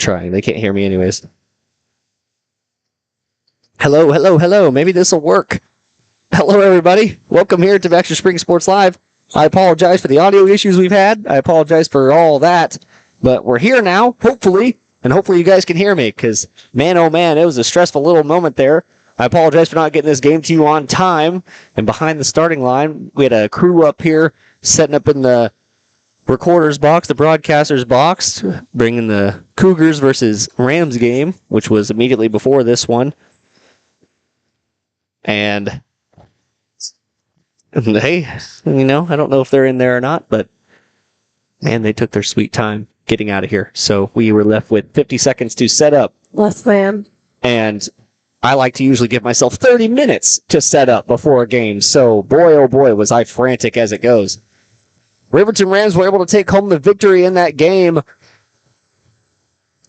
trying. They can't hear me anyways. Hello, hello, hello. Maybe this will work. Hello, everybody. Welcome here to Baxter Spring Sports Live. I apologize for the audio issues we've had. I apologize for all that. But we're here now, hopefully. And hopefully you guys can hear me because, man, oh, man, it was a stressful little moment there. I apologize for not getting this game to you on time. And behind the starting line, we had a crew up here setting up in the recorder's box, the broadcaster's box, bringing the Cougars versus Rams game, which was immediately before this one. And hey, you know, I don't know if they're in there or not, but man, they took their sweet time getting out of here. So we were left with 50 seconds to set up. Less than. And I like to usually give myself 30 minutes to set up before a game. So boy, oh boy, was I frantic as it goes. Riverton Rams were able to take home the victory in that game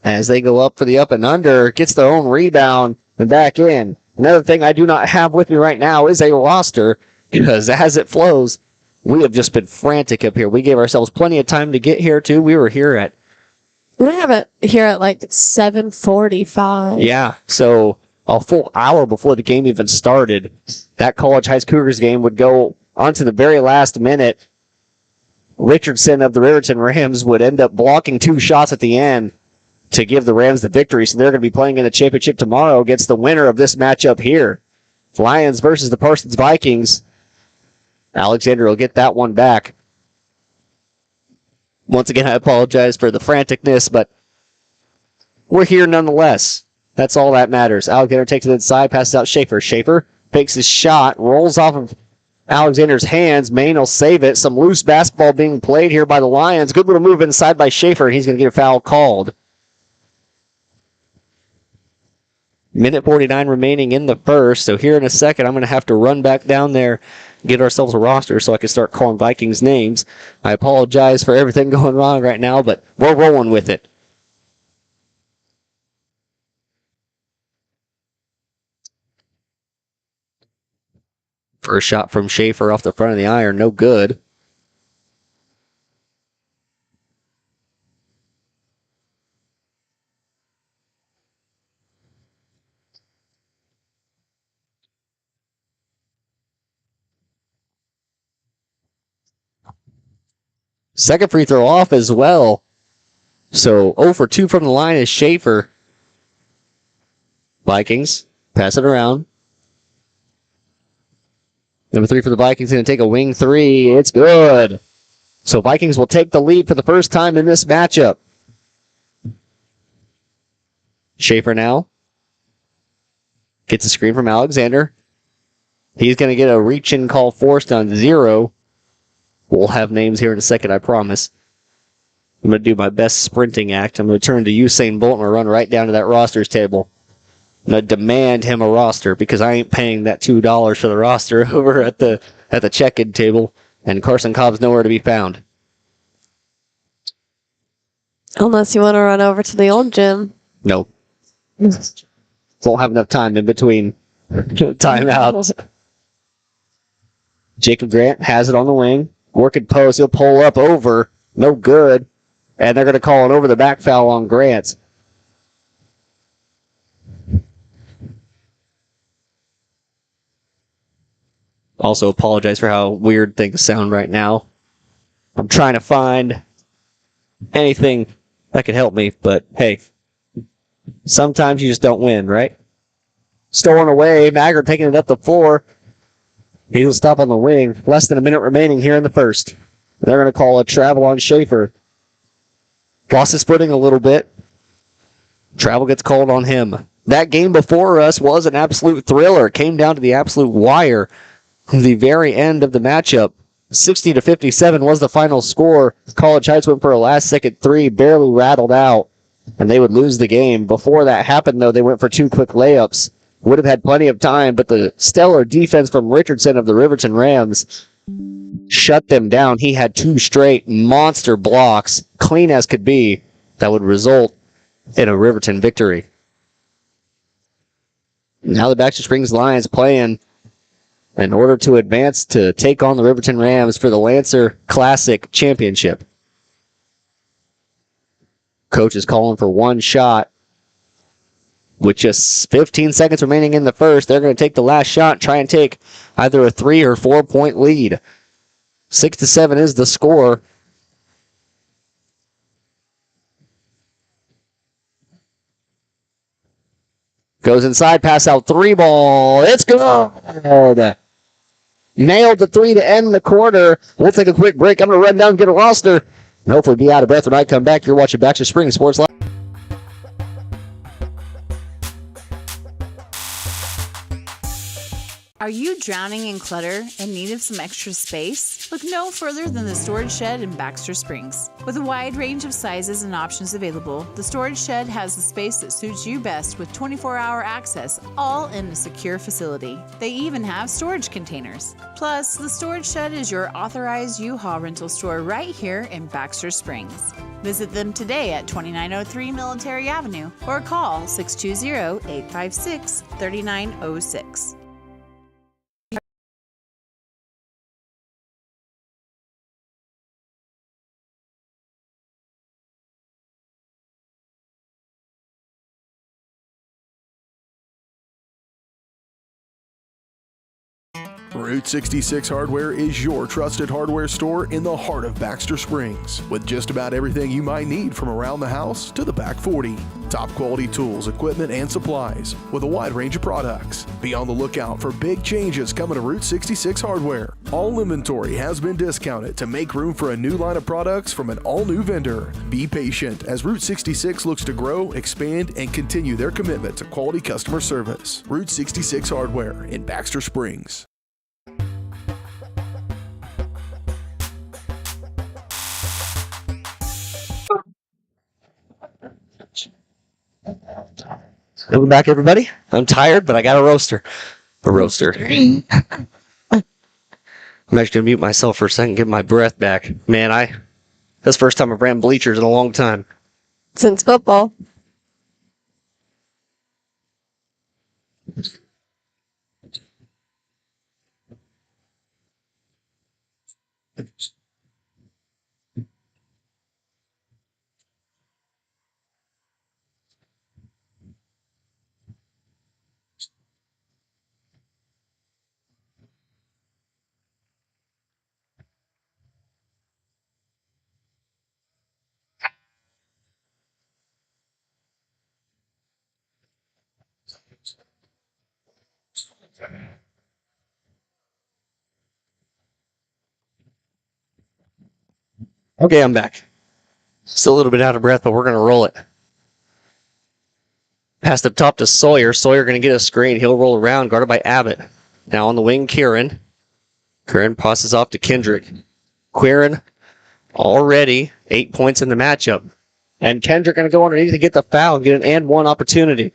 as they go up for the up and under, gets their own rebound and back in. Another thing I do not have with me right now is a roster because as it flows, we have just been frantic up here. We gave ourselves plenty of time to get here too. We were here at... We have it here at like 7:45. Yeah, so a full hour before the game even started. That College Heights Cougars game would go on to the very last minute. Richardson of the Riverton Rams would end up blocking 2 shots at the end to give the Rams the victory. So they're going to be playing in the championship tomorrow against the winner of this matchup here. Lions versus the Parsons Vikings. Alexander will get that one back. Once again, I apologize for the franticness, but we're here nonetheless. That's all that matters. Alexander takes it inside, passes out Schaefer. Schaefer takes his shot, rolls off of Alexander's hands. Maine will save it. Some loose basketball being played here by the Lions. Good little move inside by Schaefer, and he's going to get a foul called. Minute 49 remaining in the first, so here in a second I'm going to have to run back down there, get ourselves a roster so I can start calling Vikings names. I apologize for everything going wrong right now, but we're rolling with it. First shot from Schaefer off the front of the iron, no good. Second free throw off as well. So 0 for 2 from the line is Schaefer. Vikings pass it around. Number 3 for the Vikings going to take a wing 3. It's good. So Vikings will take the lead for the first time in this matchup. Schaefer now gets a screen from Alexander. He's going to get a reach-in call forced on 0. We'll have names here in a second, I promise. I'm going to do my best sprinting act. I'm going to turn to Usain Bolt and run right down to that rosters table. I'm going to demand him a roster because I ain't paying that $2 for the roster over at the check-in table, and Carson Cobb's nowhere to be found. Unless you want to run over to the old gym. No. Won't have enough time in between timeouts. Jacob Grant has it on the wing. Working post. He'll pull up over. No good. And they're going to call an over-the-back foul on Grant. Also apologize for how weird things sound right now. I'm trying to find anything that could help me, but hey, sometimes you just don't win, right? Stolen away. Maggard taking it up the floor. He'll stop on the wing. Less than a minute remaining here in the first. They're going to call a travel on Schaefer. Lost his footing a little bit. Travel gets called on him. That game before us was an absolute thriller. It came down to the absolute wire. The very end of the matchup. 60-57 was the final score. College Heights went for a last-second 3, barely rattled out, and they would lose the game. Before that happened, though, they went for 2 quick layups. Would have had plenty of time, but the stellar defense from Richardson of the Riverton Rams shut them down. He had 2 straight monster blocks, clean as could be, that would result in a Riverton victory. Now the Baxter Springs Lions playing in order to advance to take on the Riverton Rams for the Lancer Classic Championship. Coach is calling for one shot. With just 15 seconds remaining in the first, they're going to take the last shot and try and take either a 3 or 4 point lead. 6-7 is the score. Goes inside, pass out, 3 ball. It's good. Nailed the 3 to end the quarter. We'll take a quick break. I'm going to run down and get a roster. And hopefully be out of breath when I come back. You're watching Baxter Springs Sports Live. Are you drowning in clutter and need of some extra space? Look no further than the Storage Shed in Baxter Springs. With a wide range of sizes and options available, the Storage Shed has the space that suits you best with 24-hour access, all in a secure facility. They even have storage containers. Plus, the Storage Shed is your authorized U-Haul rental store right here in Baxter Springs. Visit them today at 2903 Military Avenue or call 620-856-3906. Route 66 Hardware is your trusted hardware store in the heart of Baxter Springs, with just about everything you might need from around the house to the back 40. Top quality tools, equipment, and supplies with a wide range of products. Be on the lookout for big changes coming to Route 66 Hardware. All inventory has been discounted to make room for a new line of products from an all-new vendor. Be patient as Route 66 looks to grow, expand, and continue their commitment to quality customer service. Route 66 Hardware in Baxter Springs. Welcome back, everybody. I'm tired, but I got a roaster. I'm actually going to mute myself for a second, get my breath back. Man, that's the first time I've ran bleachers in a long time. Since football. Okay, I'm back. Still a little bit out of breath, but we're going to roll it. Passed up top to Sawyer. Sawyer going to get a screen. He'll roll around, guarded by Abbott. Now on the wing, Kieran. Kieran passes off to Kendrick. Quirin already 8 points in the matchup. And Kendrick going to go underneath to get the foul and get an and one opportunity.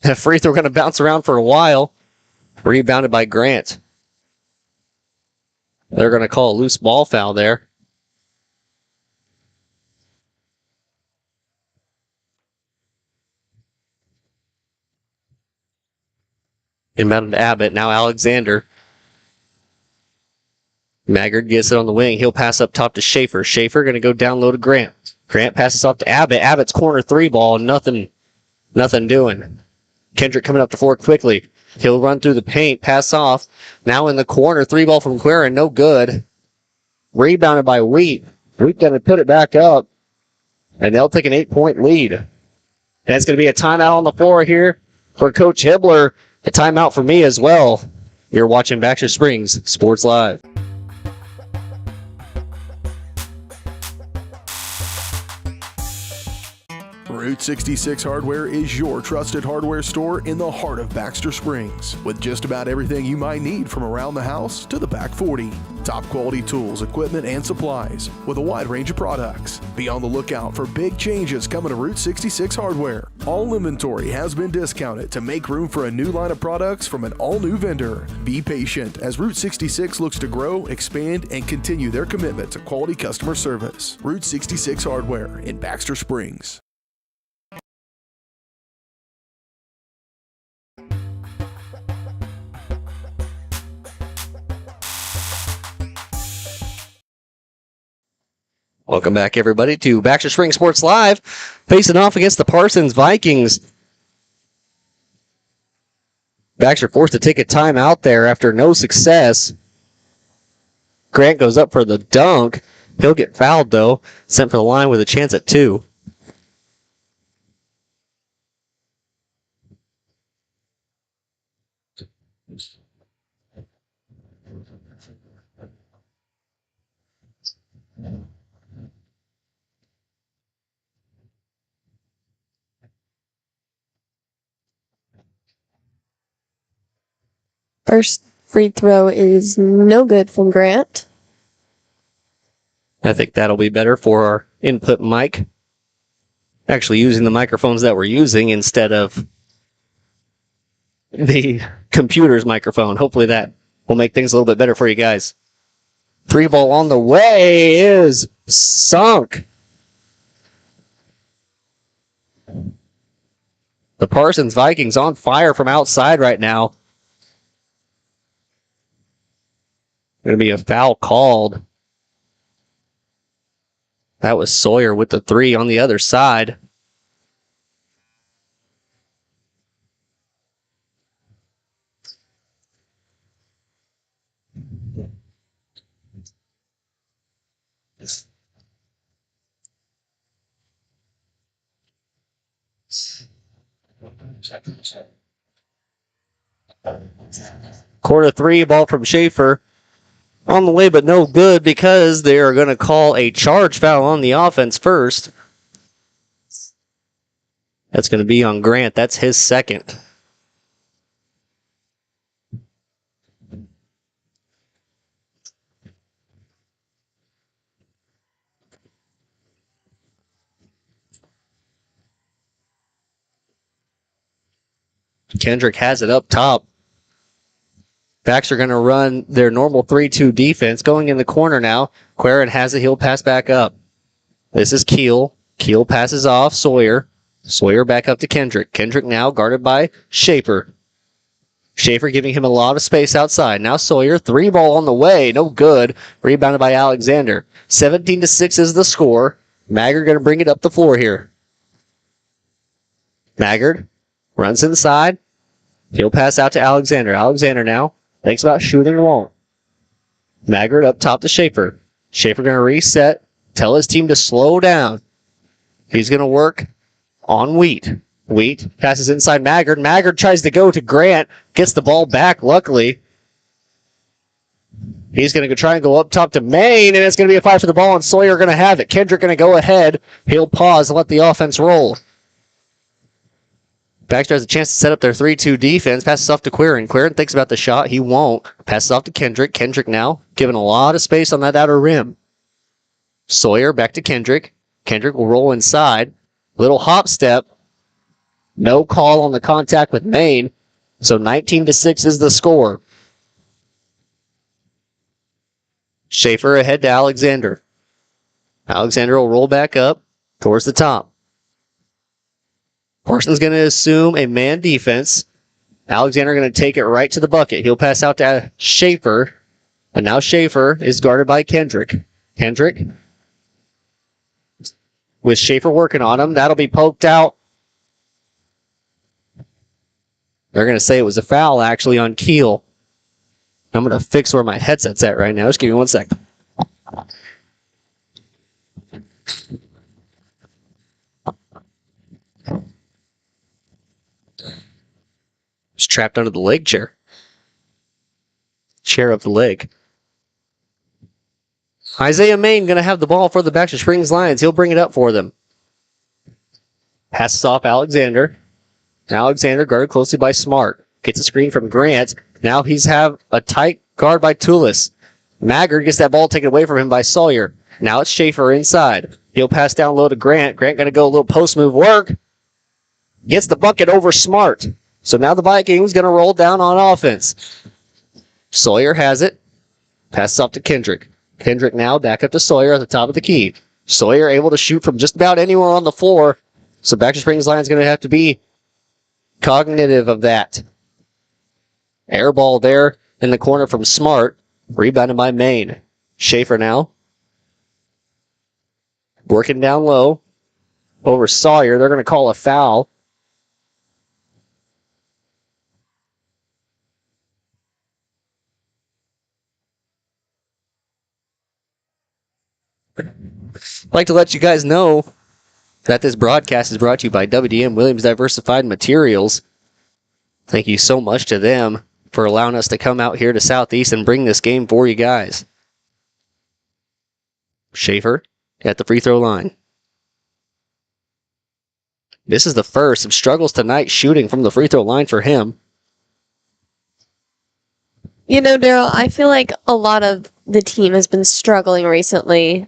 That free throw going to bounce around for a while. Rebounded by Grant. They're going to call a loose ball foul there. Inbound to Abbott. Now Alexander. Maggard gets it on the wing. He'll pass up top to Schaefer. Schaefer going to go down low to Grant. Grant passes off to Abbott. Abbott's corner 3 ball. Nothing doing. Kendrick coming up the floor quickly. He'll run through the paint, pass off. Now in the corner, 3 ball from Quirin, no good. Rebounded by Wheat. Wheat going to put it back up, and they'll take an 8-point lead. And it's going to be a timeout on the floor here for Coach Hibbler. A timeout for me as well. You're watching Baxter Springs Sports Live. Route 66 Hardware is your trusted hardware store in the heart of Baxter Springs, with just about everything you might need from around the house to the back 40. Top quality tools, equipment, and supplies with a wide range of products. Be on the lookout for big changes coming to Route 66 Hardware. All inventory has been discounted to make room for a new line of products from an all-new vendor. Be patient as Route 66 looks to grow, expand, and continue their commitment to quality customer service. Route 66 Hardware in Baxter Springs. Welcome back, everybody, to Baxter Spring Sports Live, facing off against the Parsons Vikings. Baxter forced to take a timeout there after no success. Grant goes up for the dunk. He'll get fouled, though. Sent for the line with a chance at 2. First free throw is no good from Grant. I think that'll be better for our input mic. Actually using the microphones that we're using instead of the computer's microphone. Hopefully that will make things a little bit better for you guys. 3 ball on the way is sunk. The Parsons Vikings on fire from outside right now. Going to be a foul called. That was Sawyer with the 3 on the other side. Quarter 3, ball from Schaefer. On the way, but no good because they are going to call a charge foul on the offense first. That's going to be on Grant. That's his second. Kendrick has it up top. Baxter going to run their normal 3-2 defense. Going in the corner now. Queren has it. He'll pass back up. This is Keel. Keel passes off Sawyer. Sawyer back up to Kendrick. Kendrick now guarded by Schaefer. Schaefer giving him a lot of space outside. Now Sawyer. 3 ball on the way. No good. Rebounded by Alexander. 17-6 is the score. Maggard going to bring it up the floor here. Maggard runs inside. He'll pass out to Alexander. Alexander now thinks about shooting and won't. Maggard up top to Schaefer. Schaefer going to reset. Tell his team to slow down. He's going to work on Wheat. Wheat passes inside Maggard. Maggard tries to go to Grant. Gets the ball back, luckily. He's going to try and go up top to Maine, and it's going to be a fight for the ball, and Sawyer going to have it. Kendrick going to go ahead. He'll pause and let the offense roll. Baxter has a chance to set up their 3-2 defense. Passes off to Queren. Queren thinks about the shot. He won't. Passes off to Kendrick. Kendrick now given a lot of space on that outer rim. Sawyer back to Kendrick. Kendrick will roll inside. Little hop step. No call on the contact with Maine. So 19-6 is the score. Schaefer ahead to Alexander. Alexander will roll back up towards the top. Parsons going to assume a man defense. Alexander going to take it right to the bucket. He'll pass out to Schaefer. And now Schaefer is guarded by Kendrick. Kendrick with Schaefer working on him. That'll be poked out. They're going to say it was a foul, actually, on Keel. I'm going to fix where my headset's at right now. Just give me 1 second. Just trapped under the leg chair. Chair up the leg. Isaiah Maine going to have the ball for the Baxter Springs Lions. He'll bring it up for them. Passes off Alexander. Alexander guarded closely by Smart. Gets a screen from Grant. Now he's have a tight guard by Toulis. Maggard gets that ball taken away from him by Sawyer. Now it's Schaefer inside. He'll pass down low to Grant. Grant going to go a little post move work. Gets the bucket over Smart. So now the Vikings going to roll down on offense. Sawyer has it. Passes off to Kendrick. Kendrick now back up to Sawyer at the top of the key. Sawyer able to shoot from just about anywhere on the floor. So Baxter Springs Lions going to have to be cognitive of that. Air ball there in the corner from Smart. Rebounded by Maine. Schaefer now. Working down low. Over Sawyer. They're going to call a foul. I'd like to let you guys know that this broadcast is brought to you by WDM Williams Diversified Materials. Thank you so much to them for allowing us to come out here to Southeast and bring this game for you guys. Schaefer at the free throw line. This is the first of struggles tonight shooting from the free throw line for him. You know, Daryl, I feel like a lot of the team has been struggling recently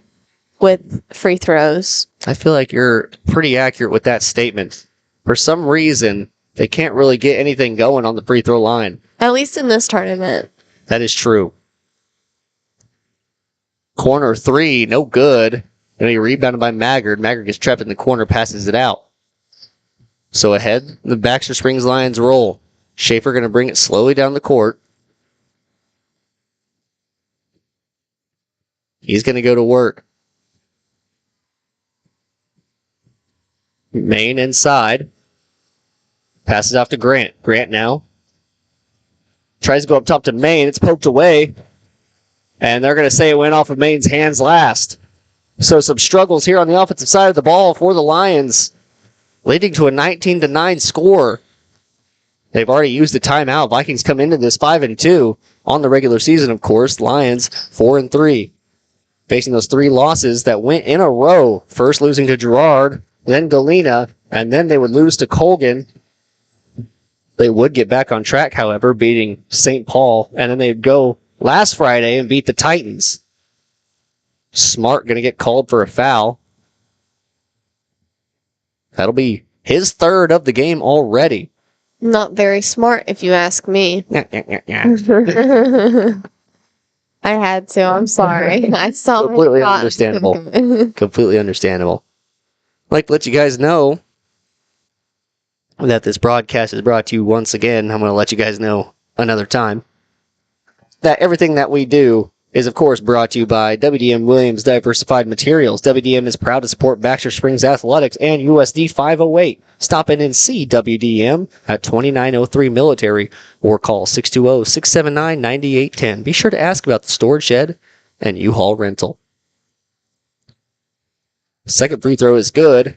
with free throws. I feel like you're pretty accurate with that statement. For some reason, they can't really get anything going on the free throw line. At least in this tournament. That is true. Corner three, no good. And he rebounded by Maggard. Maggard gets trapped in the corner, passes it out. So ahead, the Baxter Springs Lions roll. Schaefer going to bring it slowly down the court. He's going to go to work. Maine inside. Passes off to Grant. Grant now. Tries to go up top to Maine. It's poked away. And they're going to say it went off of Maine's hands last. So some struggles here on the offensive side of the ball for the Lions, leading to a 19-9 score. They've already used the timeout. Vikings come into this 5-2 on the regular season, of course. Lions 4-3. Facing those three losses that went in a row. First losing to Girard, then Galena, and then they would lose to Colgan. They would get back on track, however, beating St. Paul, and then they'd go last Friday and beat the Titans. Smart going to get called for a foul. That'll be his third of the game already. Not very smart, if you ask me. I had to. I'm sorry. I saw Completely understandable. Completely understandable. I'd like to let you guys know that this broadcast is brought to you once again. I'm going to let you guys know another time that everything that we do is, of course, brought to you by WDM Williams Diversified Materials. WDM is proud to support Baxter Springs Athletics and USD 508. Stop in and see WDM at 2903 Military or call 620-679-9810. Be sure to ask about the storage shed and U-Haul rental. Second free throw is good.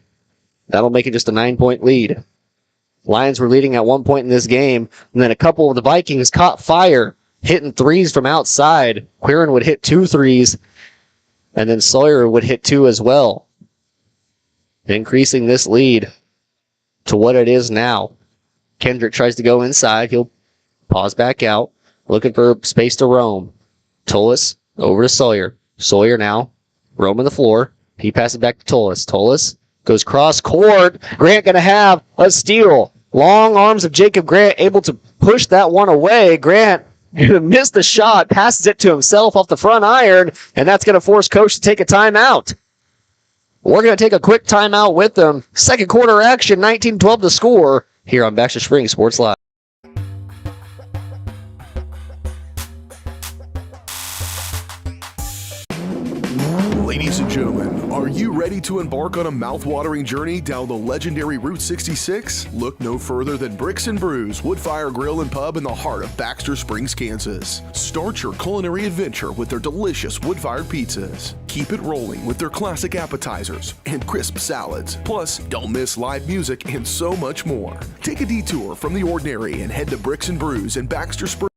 That'll make it just a 9-point lead. Lions were leading at one point in this game, and then a couple of the Vikings caught fire, hitting threes from outside. Quirin would hit 2 threes, and then Sawyer would hit 2 as well, increasing this lead to what it is now. Kendrick tries to go inside. He'll pause back out, looking for space to roam. Tullis over to Sawyer. Sawyer now roaming the floor. He passes back to Tullis. Tullis goes cross court. Grant going to have a steal. Long arms of Jacob Grant able to push that one away. Grant missed the shot, passes it to himself off the front iron, and that's going to force Coach to take a timeout. We're going to take a quick timeout with them. Second quarter action, 19-12 to score here on Baxter Springs Sports Live. Ladies and gentlemen, are you ready to embark on a mouth-watering journey down the legendary Route 66? Look no further than Bricks and Brews Woodfire Grill and Pub in the heart of Baxter Springs, Kansas. Start your culinary adventure with their delicious wood-fired pizzas. Keep it rolling with their classic appetizers and crisp salads. Plus, don't miss live music and so much more. Take a detour from the ordinary and head to Bricks and Brews in Baxter Springs.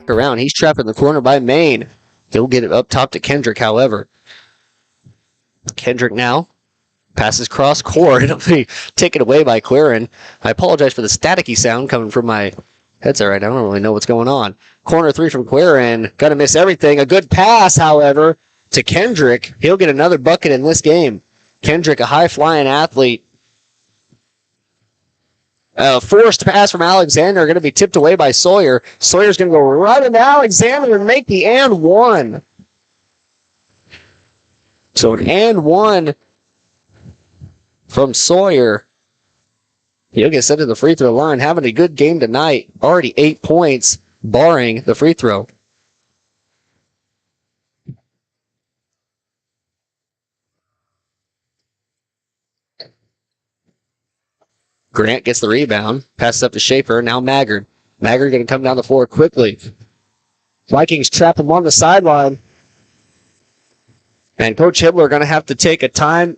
Around, he's trapped in the corner by Maine. He'll get it up top to Kendrick, however. Kendrick now passes cross court. It'll be taken away by Quirin. I apologize for the staticky sound coming from my That's all right. I don't really know what's going on. Corner three from Quirin. Gonna miss everything. A good pass, however, to Kendrick. He'll get another bucket in this game. Kendrick, a high-flying athlete. Forced pass from Alexander, going to be tipped away by Sawyer. Sawyer's going to go right into Alexander and make the and one. So an and one from Sawyer. He'll get sent to the free throw line. Having a good game tonight. Already 8 points, barring the free throw. Grant gets the rebound. Passes up to Schaefer. Now Maggard. Maggard going to come down the floor quickly. Vikings trap him on the sideline. And Coach Hibbler going to have to take a timeout.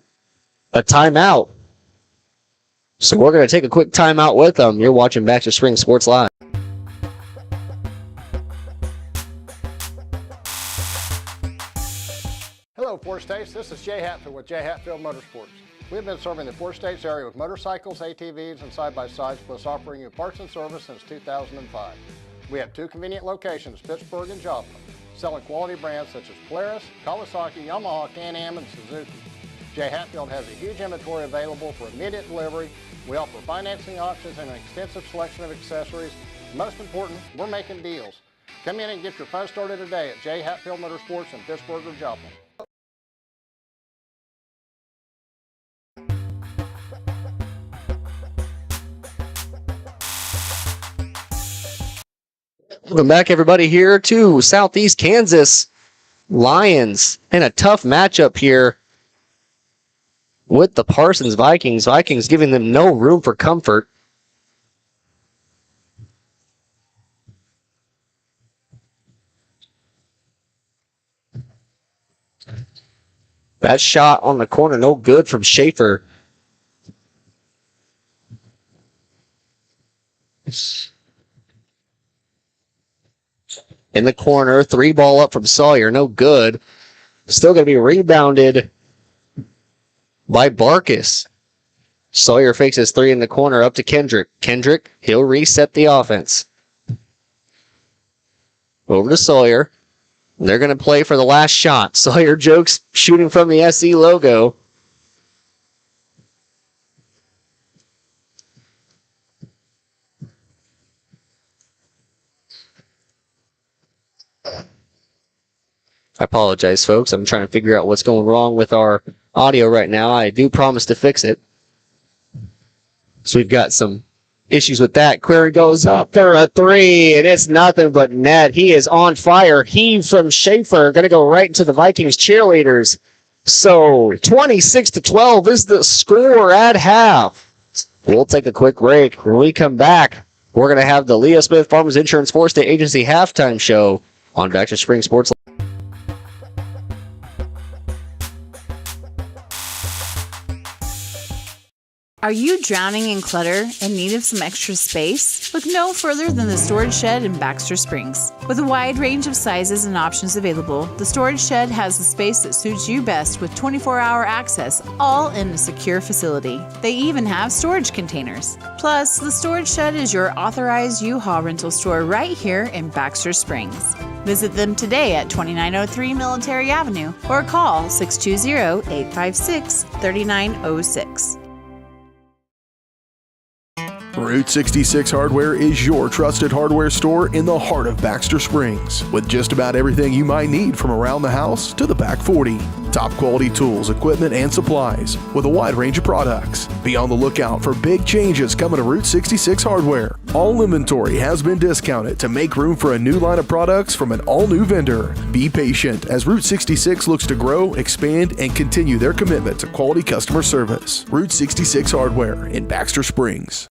So we're going to take a quick timeout with them. You're watching Baxter Springs Sports Live. Hello, Four States. This is Jay Hatfield with Jay Hatfield Motorsports. We've been serving the Four States area with motorcycles, ATVs, and side-by-sides, plus offering you Parsons service since 2005. We have 2 convenient locations, Pittsburgh and Joplin, selling quality brands such as Polaris, Kawasaki, Yamaha, Can-Am, and Suzuki. Jay Hatfield has a huge inventory available for immediate delivery. We offer financing options and an extensive selection of accessories. Most important, we're making deals. Come in and get your fun started today at Jay Hatfield Motorsports in Pittsburgh or Joplin. Welcome back, everybody, here to Southeast Kansas. Lions in a tough matchup here with the Parsons Vikings. Vikings giving them no room for comfort. That shot on the corner, no good from Schaefer. In the corner, 3 ball up from Sawyer, no good. Still going to be rebounded by Barkus. Sawyer fakes his 3 in the corner up to Kendrick. Kendrick, he'll reset the offense. Over to Sawyer. They're going to play for the last shot. Sawyer jokes shooting from the SC logo. I apologize, folks. I'm trying to figure out what's going wrong with our audio right now. I do promise to fix it. So we've got some issues with that. Query goes up for a 3, and it's nothing but net. He is on fire. Heave from Schaefer. Going to go right into the Vikings cheerleaders. So 26-12 is the score at half. We'll take a quick break. When we come back, we're going to have the Leah Smith Farmers Insurance Four-State Agency halftime show on Baxter Springs Sports. Are you drowning in clutter and need of some extra space? Look no further than the Storage Shed in Baxter Springs. With a wide range of sizes and options available, the Storage Shed has the space that suits you best with 24-hour access, all in a secure facility. They even have storage containers. Plus, the Storage Shed is your authorized U-Haul rental store right here in Baxter Springs. Visit them today at 2903 Military Avenue or call 620-856-3906. Route 66 Hardware is your trusted hardware store in the heart of Baxter Springs, with just about everything you might need from around the house to the back 40. Top quality tools, equipment, and supplies with a wide range of products. Be on the lookout for big changes coming to Route 66 Hardware. All inventory has been discounted to make room for a new line of products from an all-new vendor. Be patient as Route 66 looks to grow, expand, and continue their commitment to quality customer service. Route 66 Hardware in Baxter Springs.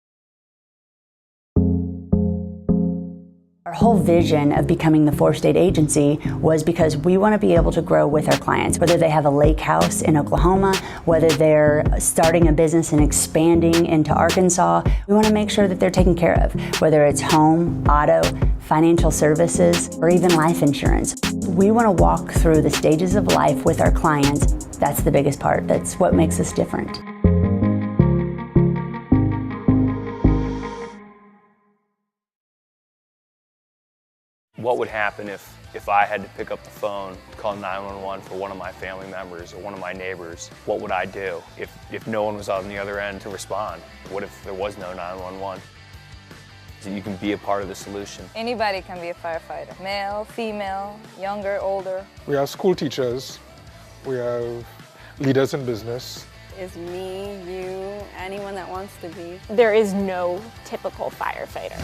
Our whole vision of becoming the four-state agency was because we want to be able to grow with our clients, whether they have a lake house in Oklahoma, whether they're starting a business and expanding into Arkansas. We want to make sure that they're taken care of, whether it's home, auto, financial services, or even life insurance. We want to walk through the stages of life with our clients. That's the biggest part. That's what makes us different. What would happen if I had to pick up the phone, call 911 for one of my family members or one of my neighbors? What would I do if no one was on the other end to respond? What if there was no 911? So you can be a part of the solution. Anybody can be a firefighter. Male, female, younger, older. We have school teachers. We have leaders in business. Is me, you, anyone that wants to be. There is no typical firefighter.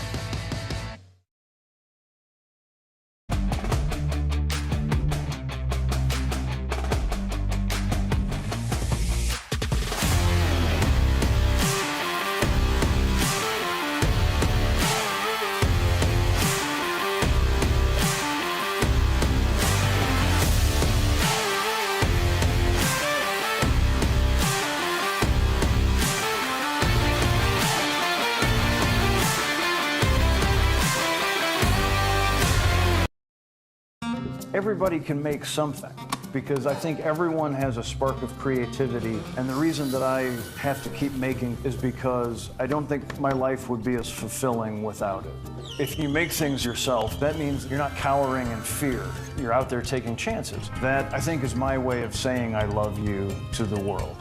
Everybody can make something, because I think everyone has a spark of creativity, and the reason that I have to keep making is because I don't think my life would be as fulfilling without it. If you make things yourself, that means you're not cowering in fear. You're out there taking chances. That, I think, is my way of saying I love you to the world.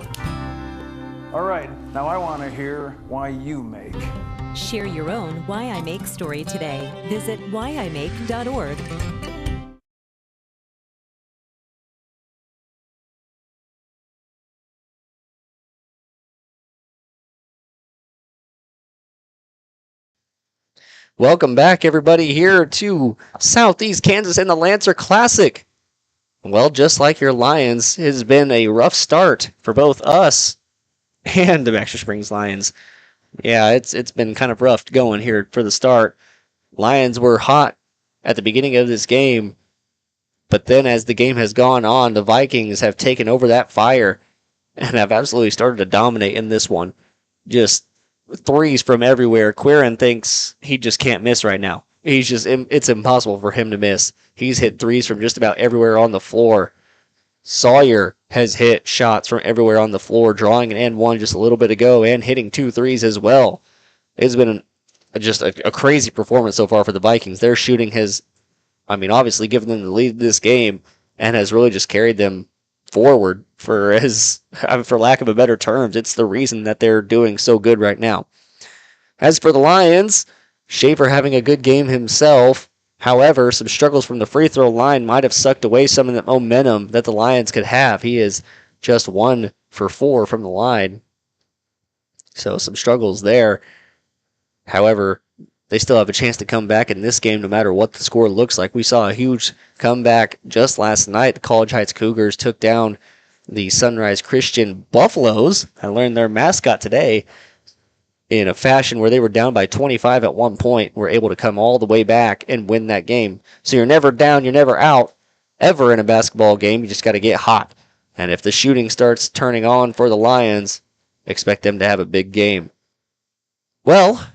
All right, now I want to hear why you make. Share your own Why I Make story today. Visit whyimake.org. Welcome back, everybody, here to Southeast Kansas and the Lancer Classic. Well, just like your Lions, it has been a rough start for both us and the Baxter Springs Lions. Yeah, it's been kind of rough going here for the start. Lions were hot at the beginning of this game, but then as the game has gone on, the Vikings have taken over that fire and have absolutely started to dominate in this one. Just threes from everywhere. Quirin thinks he just can't miss right now. It's impossible for him to miss. He's hit threes from just about everywhere on the floor. Sawyer has hit shots from everywhere on the floor, drawing an and one just a little bit ago and hitting 2 threes as well. It's been just a crazy performance so far for the Vikings. Their shooting has, obviously given them the lead this game and has really just carried them forward for lack of a better terms. It's the reason that they're doing so good right now. As for the Lions, Schaefer having a good game himself. However, some struggles from the free throw line might have sucked away some of the momentum that the Lions could have. He is just 1 for 4 from the line. So some struggles there. However, they still have a chance to come back in this game no matter what the score looks like. We saw a huge comeback just last night. The College Heights Cougars took down the Sunrise Christian Buffaloes. I learned their mascot today in a fashion where they were down by 25 at one point, were able to come all the way back and win that game. So you're never down, you're never out, ever in a basketball game. You just got to get hot. And if the shooting starts turning on for the Lions, expect them to have a big game. Well,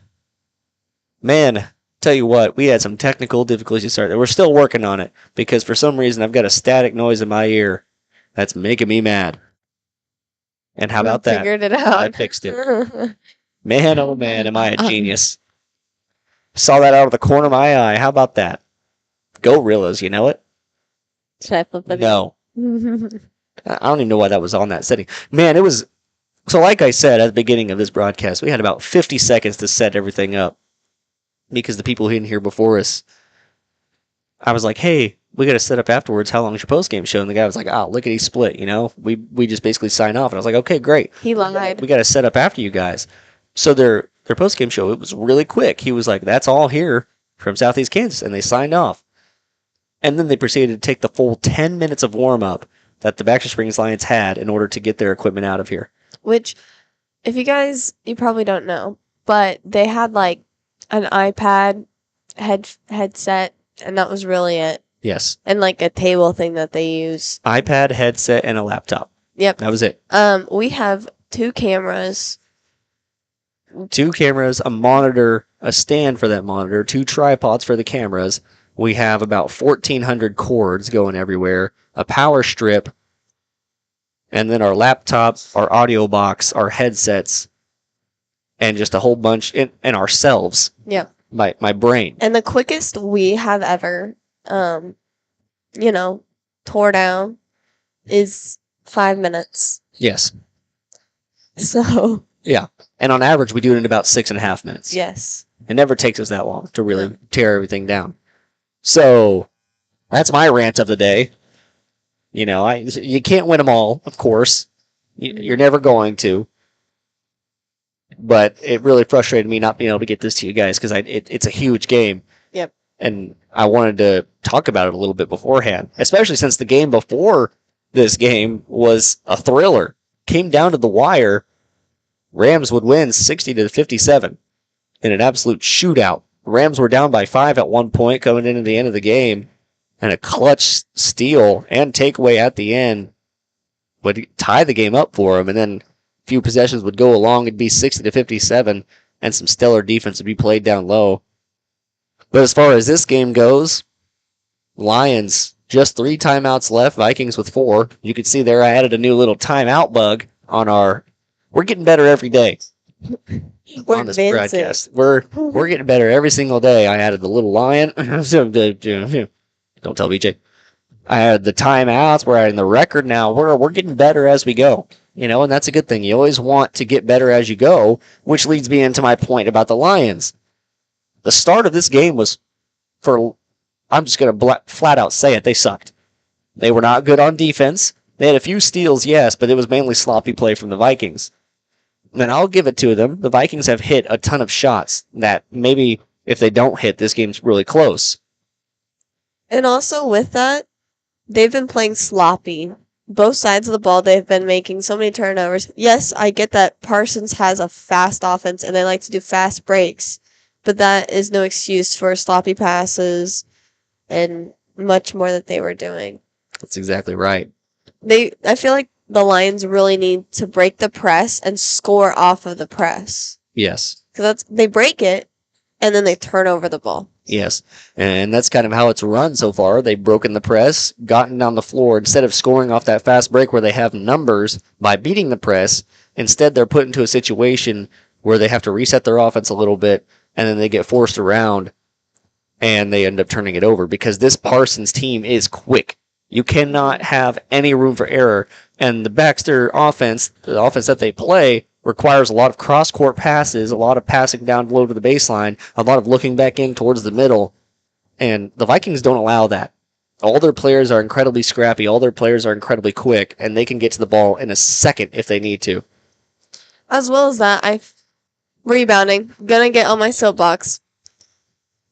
man, tell you what, we had some technical difficulties to start. We're still working on it because for some reason I've got a static noise in my ear that's making me mad. And how about that? Figured it out. I fixed it. Man, oh man, am I a genius. Saw that out of the corner of my eye. How about that? Go Rillas, you know it? Should I flip it? No. I don't even know why that was on that setting. Man, it was... So like I said at the beginning of this broadcast, we had about 50 seconds to set everything up. Because the people in here before us, I was like, hey, we got to set up afterwards. How long is your post-game show? And the guy was like, lickety split, you know? We just basically sign off. And I was like, okay, great. He lied. We got to set up after you guys. So their post-game show, it was really quick. He was like, that's all here from Southeast Kansas. And they signed off. And then they proceeded to take the full 10 minutes of warm-up that the Baxter Springs Lions had in order to get their equipment out of here. Which, if you probably don't know, but they had like an iPad headset, and that was really it. Yes. And like a table thing that they use. iPad, headset, and a laptop. Yep. That was it. We have 2 cameras. 2 cameras, a monitor, a stand for that monitor, 2 tripods for the cameras. We have about 1,400 cords going everywhere, a power strip, and then our laptop, our audio box, our headsets, and just a whole bunch, and ourselves. Yep. my brain. And the quickest we have ever, tore down is 5 minutes. Yes. So. Yeah. And on average, we do it in about 6.5 minutes. Yes. It never takes us that long to really tear everything down. So that's my rant of the day. You can't win them all, of course. You're never going to. But it really frustrated me not being able to get this to you guys because it's a huge game. Yep. And I wanted to talk about it a little bit beforehand, especially since the game before this game was a thriller. Came down to the wire. Rams would win 60-57 in an absolute shootout. Rams were down by 5 at one point coming into the end of the game, and a clutch steal and takeaway at the end would tie the game up for them, and then a few possessions would go along. It'd be 60-57, and some stellar defense would be played down low. But as far as this game goes, Lions, just 3 timeouts left, Vikings with 4. You can see there I added a new little timeout bug on our... We're getting better every day. We're on this broadcast. We're getting better every single day. I added the little lion. Don't tell BJ. I added the timeouts. We're adding the record now. We're getting better as we go. And that's a good thing. You always want to get better as you go, which leads me into my point about the Lions. The start of this game was I'm just going to flat out say it, they sucked. They were not good on defense. They had a few steals, yes, but it was mainly sloppy play from the Vikings. And I'll give it to them. The Vikings have hit a ton of shots that maybe if they don't hit, this game's really close. And also with that, they've been playing sloppy. Both sides of the ball, they've been making so many turnovers. Yes, I get that Parsons has a fast offense and they like to do fast breaks, but that is no excuse for sloppy passes and much more that they were doing. That's exactly right. I feel like the Lions really need to break the press and score off of the press. Yes. Because they break it, and then they turn over the ball. Yes. And that's kind of how it's run so far. They've broken the press, gotten down the floor. Instead of scoring off that fast break where they have numbers by beating the press, instead they're put into a situation where they have to reset their offense a little bit, and then they get forced around, and they end up turning it over. Because this Parsons team is quick. You cannot have any room for error. And the Baxter offense, the offense that they play, requires a lot of cross-court passes, a lot of passing down low to the baseline, a lot of looking back in towards the middle. And the Vikings don't allow that. All their players are incredibly scrappy. All their players are incredibly quick, and they can get to the ball in a second if they need to. As well as that, rebounding. Gonna get on my soapbox.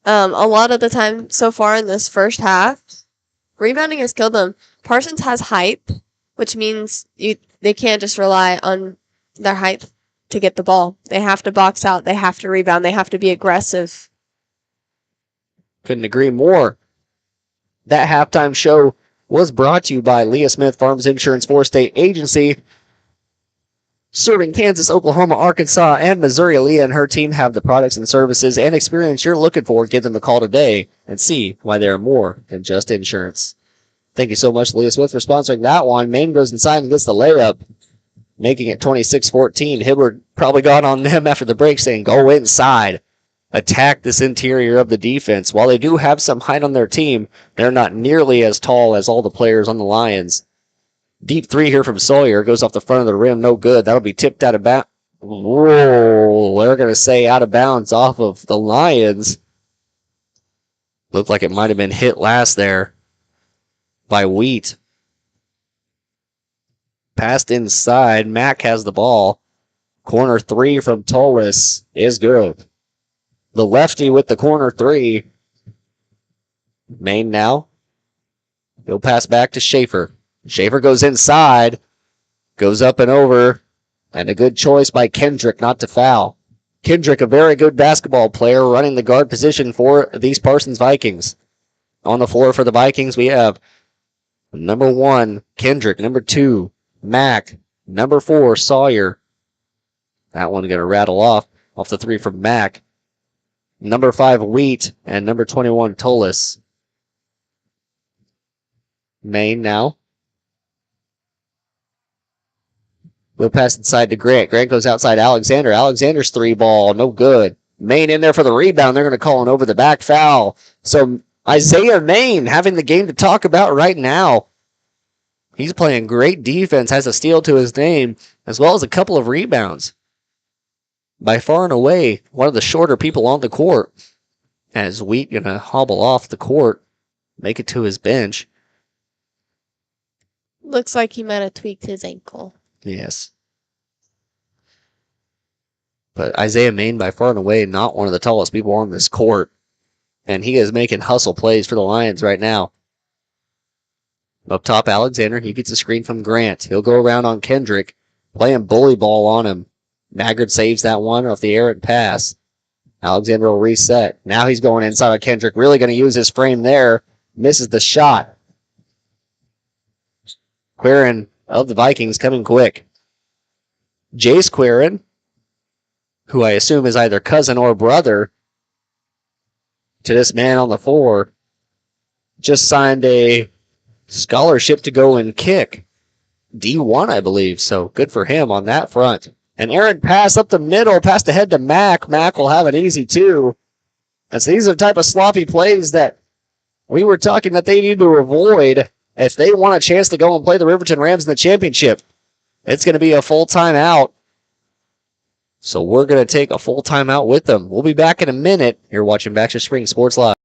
A lot of the time so far in this first half, rebounding has killed them. Parsons has height, which means they can't just rely on their height to get the ball. They have to box out. They have to rebound. They have to be aggressive. Couldn't agree more. That halftime show was brought to you by Leah Smith Farms Insurance 4-State Agency. Serving Kansas, Oklahoma, Arkansas, and Missouri, Leah and her team have the products and services and experience you're looking for. Give them a call today and see why they are more than just insurance. Thank you so much, Leah Smith, for sponsoring that one. Maine goes inside and gets the layup, making it 26-14. Hibbert probably got on them after the break saying, go inside, attack this interior of the defense. While they do have some height on their team, they're not nearly as tall as all the players on the Lions. Deep three here from Sawyer. Goes off the front of the rim. No good. That'll be tipped out of bounds. Whoa. They're going to say out of bounds off of the Lions. Looked like it might have been hit last there by Wheat. Passed inside. Mack has the ball. Corner three from Tullis is good. The lefty with the corner three. Maine now. He'll pass back to Schaefer. Schaefer goes inside. Goes up and over. And a good choice by Kendrick not to foul. Kendrick, a very good basketball player, running the guard position for these Parsons Vikings. On the floor for the Vikings, we have number 1, Kendrick. Number 2, Mack. Number 4, Sawyer. That one going to rattle off the three from Mack. Number 5, Wheat. And number 21, Tullis. Maine now. We'll pass inside to Grant. Grant goes outside Alexander. Alexander's three ball. No good. Maine in there for the rebound. They're going to call an over the back foul. So Isaiah Maine having the game to talk about right now. He's playing great defense, has a steal to his name, as well as a couple of rebounds. By far and away, one of the shorter people on the court. As Wheat going to hobble off the court, make it to his bench. Looks like he might have tweaked his ankle. Yes. But Isaiah Maine, by far and away, not one of the tallest people on this court. And he is making hustle plays for the Lions right now. Up top, Alexander, he gets a screen from Grant. He'll go around on Kendrick, playing bully ball on him. Maggard saves that one off the errant pass. Alexander will reset. Now he's going inside of Kendrick, really going to use his frame there. Misses the shot. Quirin of the Vikings coming quick. Jace Quirin, who I assume is either cousin or brother to this man on the floor, just signed a scholarship to go and kick. D1, I believe, so good for him on that front. An errant pass up the middle, passed ahead to Mack. Mack will have it easy, too. And so these are the type of sloppy plays that we were talking that they need to avoid if they want a chance to go and play the Riverton Rams in the championship. It's going to be a full timeout. So we're going to take a full timeout with them. We'll be back in a minute. You're watching Baxter Springs Sports Live.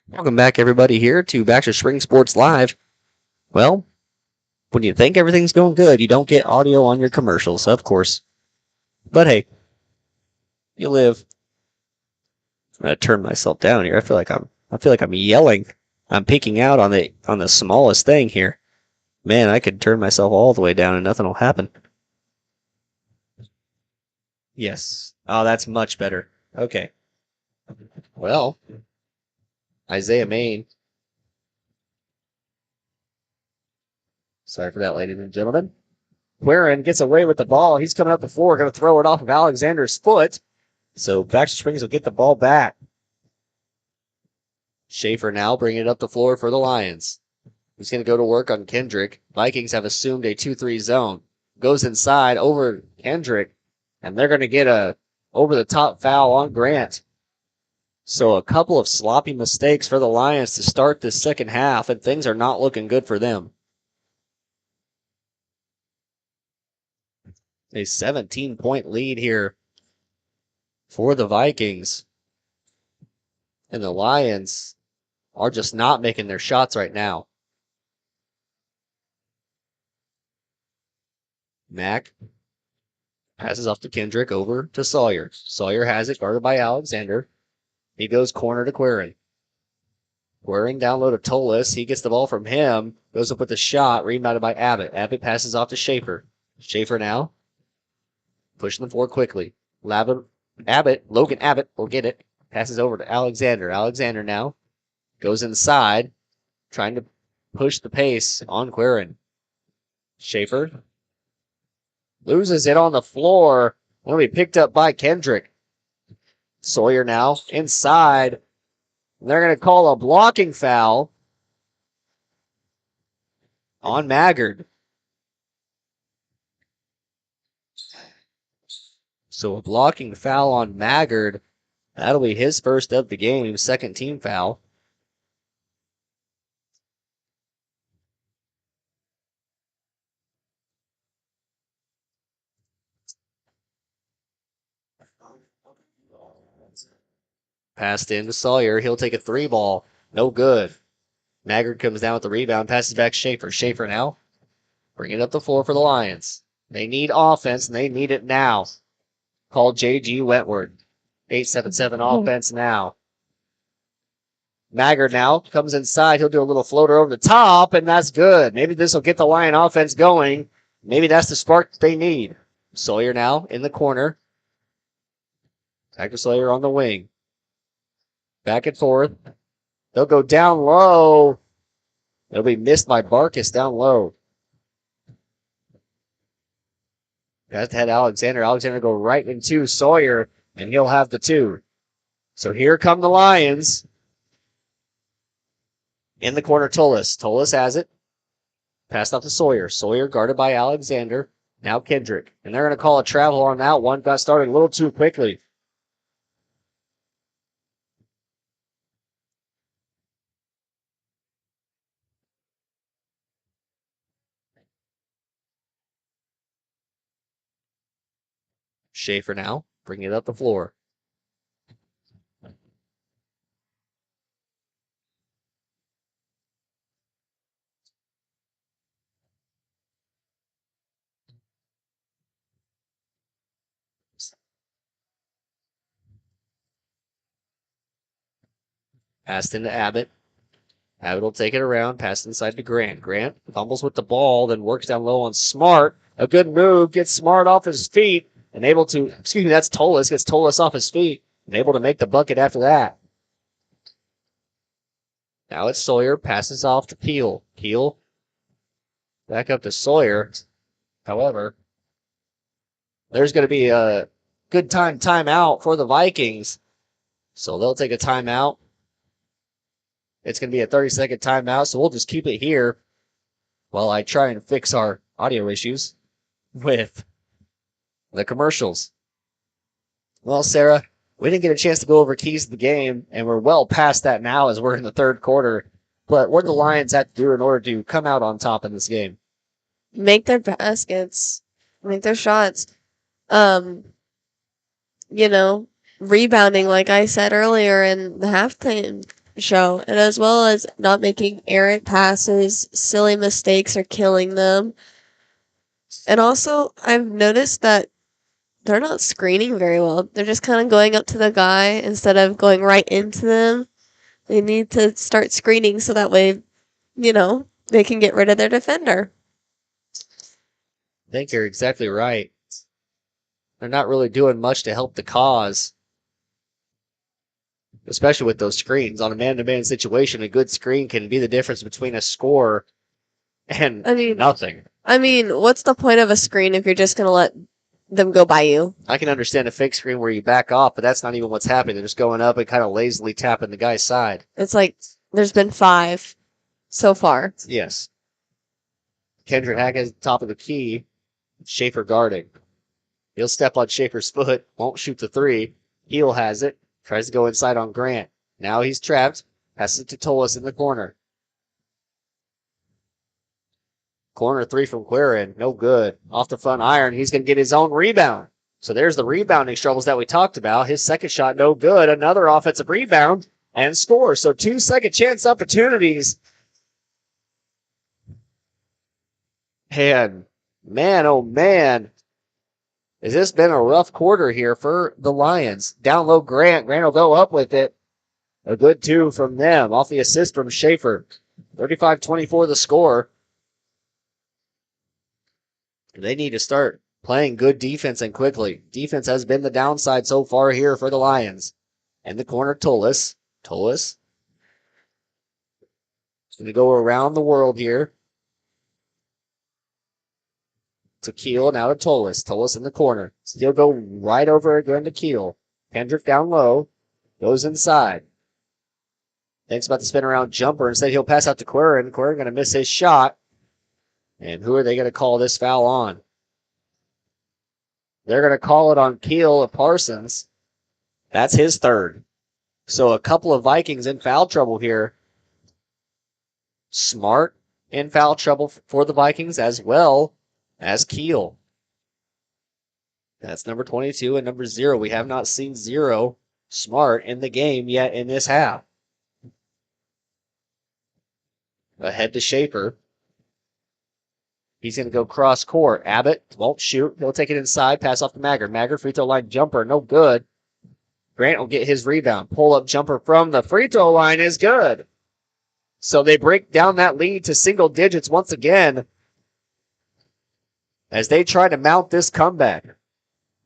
Welcome back, everybody, here to Baxter Spring Sports Live. Well, when you think everything's going good, you don't get audio on your commercials, of course. But hey, you live. I'm gonna turn myself down here. I feel like I'm yelling. I'm peeking out on the smallest thing here. Man, I could turn myself all the way down and nothing will happen. Yes. Oh, that's much better. Okay. Well, Isaiah Maine. Sorry for that, ladies and gentlemen. Quirin gets away with the ball. He's coming up the floor, going to throw it off of Alexander's foot. So Baxter Springs will get the ball back. Schaefer now bringing it up the floor for the Lions. He's going to go to work on Kendrick. Vikings have assumed a 2-3 zone. Goes inside over Kendrick, and they're going to get a over-the-top foul on Grant. So a couple of sloppy mistakes for the Lions to start this second half, and things are not looking good for them. A 17-point lead here for the Vikings. And the Lions are just not making their shots right now. Mack passes off to Kendrick, over to Sawyer. Sawyer has it, guarded by Alexander. He goes corner to Quirin. Quirin down low to Tolis. He gets the ball from him. Goes up with the shot, rebounded by Abbott. Abbott passes off to Schaefer. Schaefer now pushing the floor quickly. Logan Abbott will get it. Passes over to Alexander. Alexander now goes inside, trying to push the pace on Quirin. Schaefer loses it on the floor. Will be picked up by Kendrick. Sawyer now inside. They're going to call a blocking foul on Maggard. So a blocking foul on Maggard. That'll be his first of the game, second team foul. Passed in to Sawyer. He'll take a 3-ball. No good. Maggard comes down with the rebound. Passes back Schaefer. Schaefer now. Bring it up the floor for the Lions. They need offense, and they need it now. Call J.G. Wentworth. 877 offense now. Maggard now comes inside. He'll do a little floater over the top, and that's good. Maybe this will get the Lion offense going. Maybe that's the spark that they need. Sawyer now in the corner. Tiger Sawyer on the wing. Back and forth. They'll go down low. It'll be missed by Barkus down low. Got to head Alexander. Alexander go right into Sawyer, and he'll have the 2. So here come the Lions. In the corner, Tullis. Tullis has it. Passed off to Sawyer. Sawyer guarded by Alexander. Now Kendrick. And they're going to call a travel on that one. Got started a little too quickly. Schaefer now bringing it up the floor. Passed into Abbott. Abbott will take it around, pass inside to Grant. Grant fumbles with the ball, then works down low on Smart. A good move, gets Smart off his feet, and able to, that's Tullis, gets Tullis off his feet, and able to make the bucket after that. Now it's Sawyer, passes off to Keel. Keel back up to Sawyer. However, there's going to be a good timeout for the Vikings. So they'll take a timeout. It's going to be a 30-second timeout, so we'll just keep it here while I try and fix our audio issues with the commercials. Well, Sarah, we didn't get a chance to go over keys to the game, and we're well past that now as we're in the third quarter. But what do the Lions have to do in order to come out on top in this game? Make their baskets. Make their shots. Rebounding, like I said earlier in the halftime show, and as well as not making errant passes. Silly mistakes are killing them. And also, I've noticed that they're not screening very well. They're just kind of going up to the guy instead of going right into them. They need to start screening so that way, they can get rid of their defender. I think you're exactly right. They're not really doing much to help the cause, especially with those screens. On a man-to-man situation, a good screen can be the difference between a score and nothing. I mean, what's the point of a screen if you're just going to let them go by you? I can understand a fake screen where you back off, but that's not even what's happening. They're just going up and kind of lazily tapping the guy's side. It's like there's been 5 so far. Yes. Kendrick Hackett, top of the key. Schaefer guarding. He'll step on Schaefer's foot. Won't shoot the 3. Heel has it. Tries to go inside on Grant. Now he's trapped. Passes it to Tullis in the corner. Corner 3 from Quirin. No good. Off the front iron. He's going to get his own rebound. So there's the rebounding struggles that we talked about. His second shot, no good. Another offensive rebound and score. So 2 second chance opportunities. And man, oh man, has this been a rough quarter here for the Lions. Down low, Grant. Grant will go up with it. A good 2 from them. Off the assist from Schaefer. 35-24 the score. They need to start playing good defense and quickly. Defense has been the downside so far here for the Lions. In the corner, Tullis. Tullis. Going to go around the world here. To Keel, now to Tullis. Tullis in the corner. Still go right over again to Keel. Kendrick down low. Goes inside. Thinks about the spin around jumper. Instead, he'll pass out to Quirin. Quirin going to miss his shot. And who are they going to call this foul on? They're going to call it on Keel of Parsons. That's his 3rd. So a couple of Vikings in foul trouble here. Smart in foul trouble for the Vikings as well as Keel. That's number 22 and number 0. We have not seen 0 Smart in the game yet in this half. Ahead to Schaefer. He's going to go cross court. Abbott won't shoot. He'll take it inside. Pass off to Maggard. Maggard free throw line jumper. No good. Grant will get his rebound. Pull up jumper from the free throw line is good. So they break down that lead to single digits once again as they try to mount this comeback.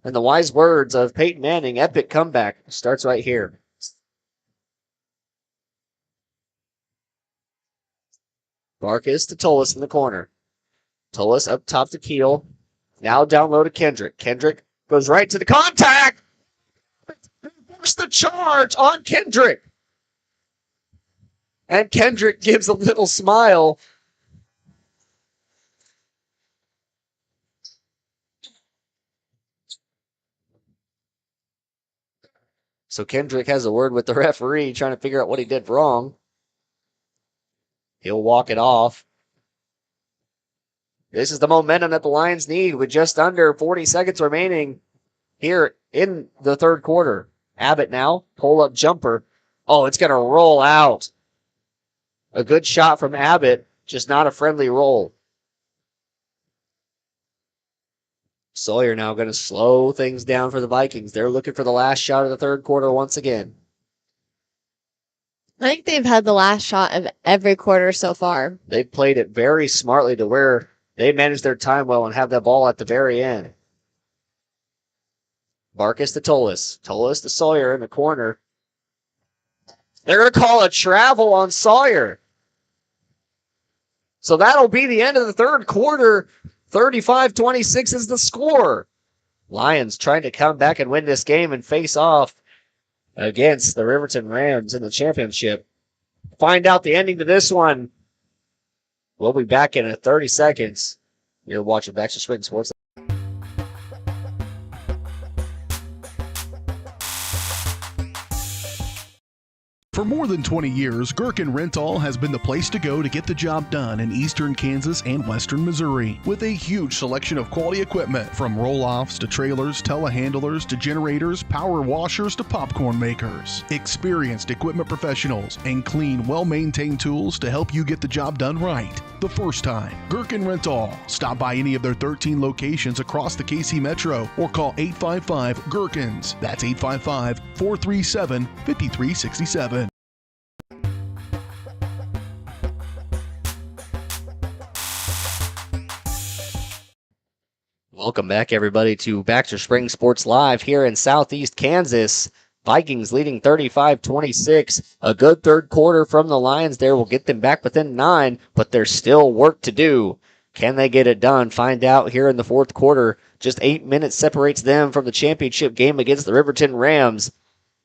And the wise words of Peyton Manning, epic comeback, starts right here. Marcus to Tolis in the corner. Tolis up top to Keel. Now down low to Kendrick. Kendrick goes right to the contact. Force the charge on Kendrick. And Kendrick gives a little smile. So Kendrick has a word with the referee trying to figure out what he did wrong. He'll walk it off. This is the momentum that the Lions need with just under 40 seconds remaining here in the third quarter. Abbott now, pull-up jumper. Oh, it's going to roll out. A good shot from Abbott, just not a friendly roll. Sawyer now going to slow things down for the Vikings. They're looking for the last shot of the third quarter once again. I think they've had the last shot of every quarter so far. They've played it very smartly to where they manage their time well and have that ball at the very end. Marcus to Tolis. Tolis to Sawyer in the corner. They're going to call a travel on Sawyer. So that'll be the end of the third quarter. 35-26 is the score. Lions trying to come back and win this game and face off against the Riverton Rams in the championship. Find out the ending to this one. We'll be back in 30 seconds. You're watching Baxter Springs Sports. For more than 20 years, Gherkin Rental has been the place to go to get the job done in eastern Kansas and western Missouri. With a huge selection of quality equipment, from roll-offs to trailers, telehandlers to generators, power washers to popcorn makers. Experienced equipment professionals and clean, well-maintained tools to help you get the job done right the first time. Gherkin Rental. Stop by any of their 13 locations across the KC Metro or call 855-GHERKINS. That's 855-437-5367. Welcome back, everybody, to Baxter Springs Sports Live here in Southeast Kansas. Vikings leading 35-26. A good third quarter from the Lions there will get them back within 9, but there's still work to do. Can they get it done? Find out here in the fourth quarter. Just 8 minutes separates them from the championship game against the Riverton Rams